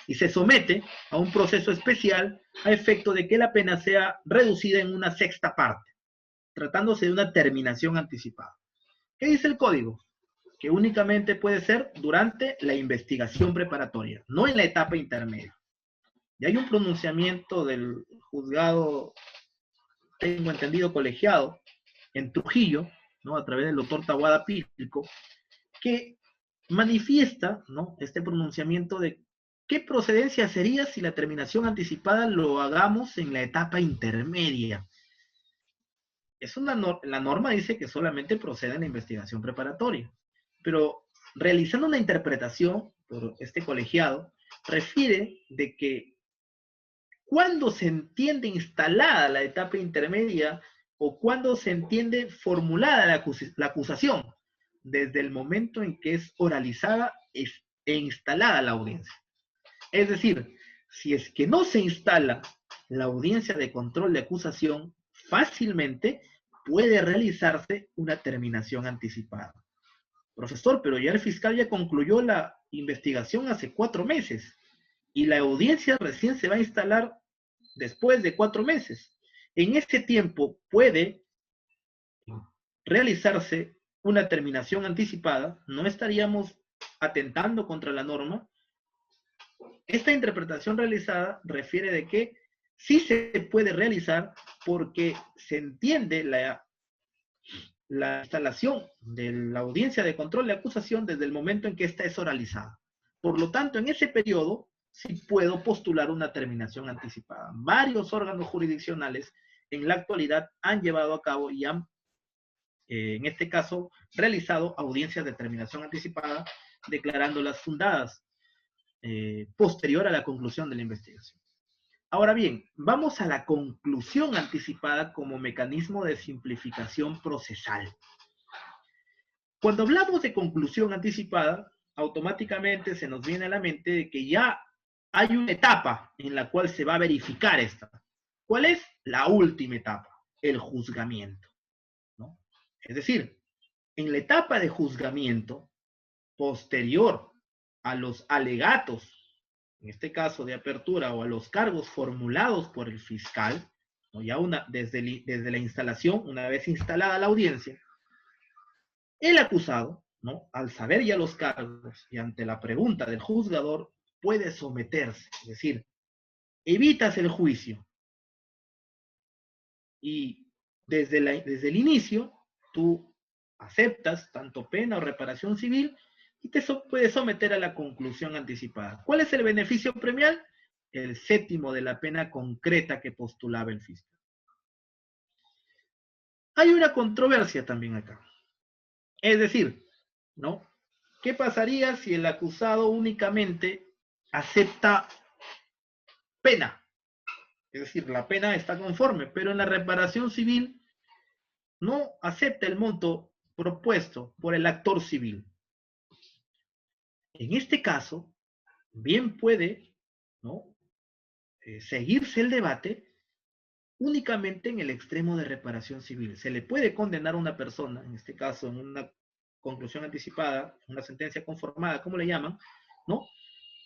Y se somete a un proceso especial a efecto de que la pena sea reducida en una sexta parte, tratándose de una terminación anticipada. ¿Qué dice el código? Que únicamente puede ser durante la investigación preparatoria, no en la etapa intermedia. Y hay un pronunciamiento del juzgado, tengo entendido, colegiado, en Trujillo, ¿no?, a través del doctor Tahuada Pilco, que manifiesta, ¿no?, este pronunciamiento de ¿Qué procedencia sería si la terminación anticipada lo hagamos en la etapa intermedia? La norma dice que solamente procede en la investigación preparatoria, pero realizando una interpretación por este colegiado, refiere de que cuando se entiende instalada la etapa intermedia o cuando se entiende formulada la acusación, desde el momento en que es oralizada e instalada la audiencia. Es decir, si es que no se instala la audiencia de control de acusación, fácilmente puede realizarse una terminación anticipada. Profesor, pero ya el fiscal ya concluyó la investigación hace 4 meses y la audiencia recién se va a instalar después de 4 meses. En ese tiempo puede realizarse una terminación anticipada, no estaríamos atentando contra la norma. Esta interpretación realizada refiere de que sí se puede realizar porque se entiende la instalación de la audiencia de control de acusación desde el momento en que ésta es oralizada. Por lo tanto, en ese periodo sí puedo postular una terminación anticipada. Varios órganos jurisdiccionales en la actualidad han llevado a cabo y han, en este caso, realizado audiencias de terminación anticipada, declarándolas fundadas posterior a la conclusión de la investigación. Ahora bien, vamos a la conclusión anticipada como mecanismo de simplificación procesal. Cuando hablamos de conclusión anticipada, automáticamente se nos viene a la mente de que ya hay una etapa en la cual se va a verificar esta. ¿Cuál es? La última etapa, el juzgamiento, ¿no? Es decir, en la etapa de juzgamiento, posterior a los alegatos, en este caso de apertura, o a los cargos formulados por el fiscal, ¿no? Ya desde la instalación, una vez instalada la audiencia, el acusado, ¿no? Al saber ya los cargos y ante la pregunta del juzgador, puede someterse, es decir, evitas el juicio y desde el inicio tú aceptas tanto pena o reparación civil y te puedes someter a la conclusión anticipada. ¿Cuál es el beneficio premial? El séptimo de la pena concreta que postulaba el fiscal. Hay una controversia también acá. Es decir, ¿no? ¿Qué pasaría si el acusado únicamente acepta pena? Es decir, la pena está conforme, pero en la reparación civil no acepta el monto propuesto por el actor civil. En este caso, bien puede, ¿no? Seguirse el debate únicamente en el extremo de reparación civil. Se le puede condenar a una persona, en este caso en una conclusión anticipada, una sentencia conformada, como le llaman, ¿no?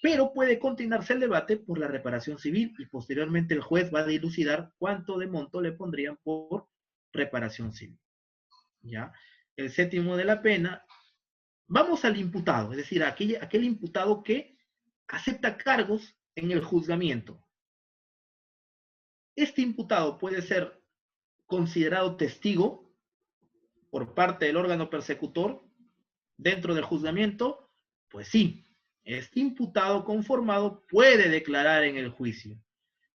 Pero puede continuarse el debate por la reparación civil y posteriormente el juez va a dilucidar cuánto de monto le pondrían por reparación civil. ¿Ya? El séptimo de la pena, vamos al imputado, es decir, aquel imputado que acepta cargos en el juzgamiento. Este imputado puede ser considerado testigo por parte del órgano persecutor dentro del juzgamiento. Pues sí, este imputado conformado puede declarar en el juicio.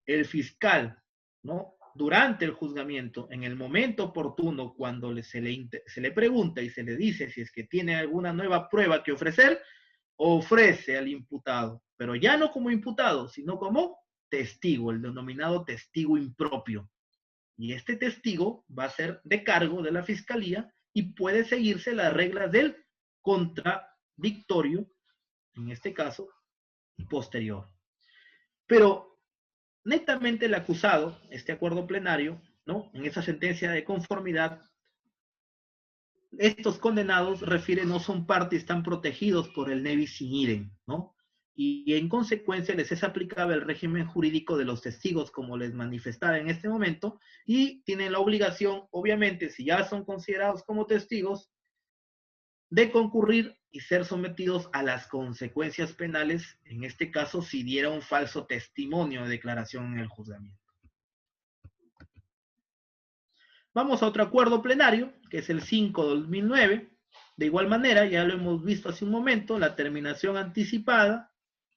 El fiscal, ¿no? Durante el juzgamiento, en el momento oportuno, cuando se le pregunta y se le dice si es que tiene alguna nueva prueba que ofrecer, ofrece al imputado, pero ya no como imputado, sino como testigo, el denominado testigo impropio. Y este testigo va a ser de cargo de la fiscalía y puede seguirse las reglas del contradictorio, en este caso, posterior. Pero netamente el acusado, este acuerdo plenario, ¿no? En esa sentencia de conformidad, estos condenados, refiere, no son parte y están protegidos por el nebis in idem, ¿no? Y en consecuencia les es aplicable el régimen jurídico de los testigos, como les manifestaba en este momento, y tienen la obligación, obviamente, si ya son considerados como testigos, de concurrir y ser sometidos a las consecuencias penales, en este caso, si diera un falso testimonio de declaración en el juzgamiento. Vamos a otro acuerdo plenario, que es el 5/2009. De igual manera, ya lo hemos visto hace un momento, la terminación anticipada,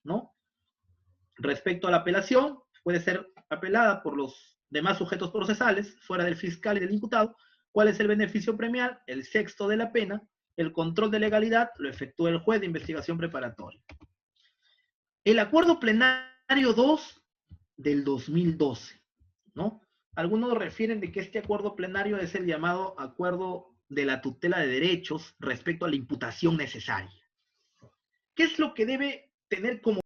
¿no? Respecto a la apelación, puede ser apelada por los demás sujetos procesales, fuera del fiscal y del imputado. ¿Cuál es el beneficio premial? El sexto de la pena. El control de legalidad lo efectúa el juez de investigación preparatoria. El acuerdo plenario 2 del 2012, ¿no? Algunos refieren de que este acuerdo plenario es el llamado acuerdo de la tutela de derechos respecto a la imputación necesaria. ¿Qué es lo que debe tener como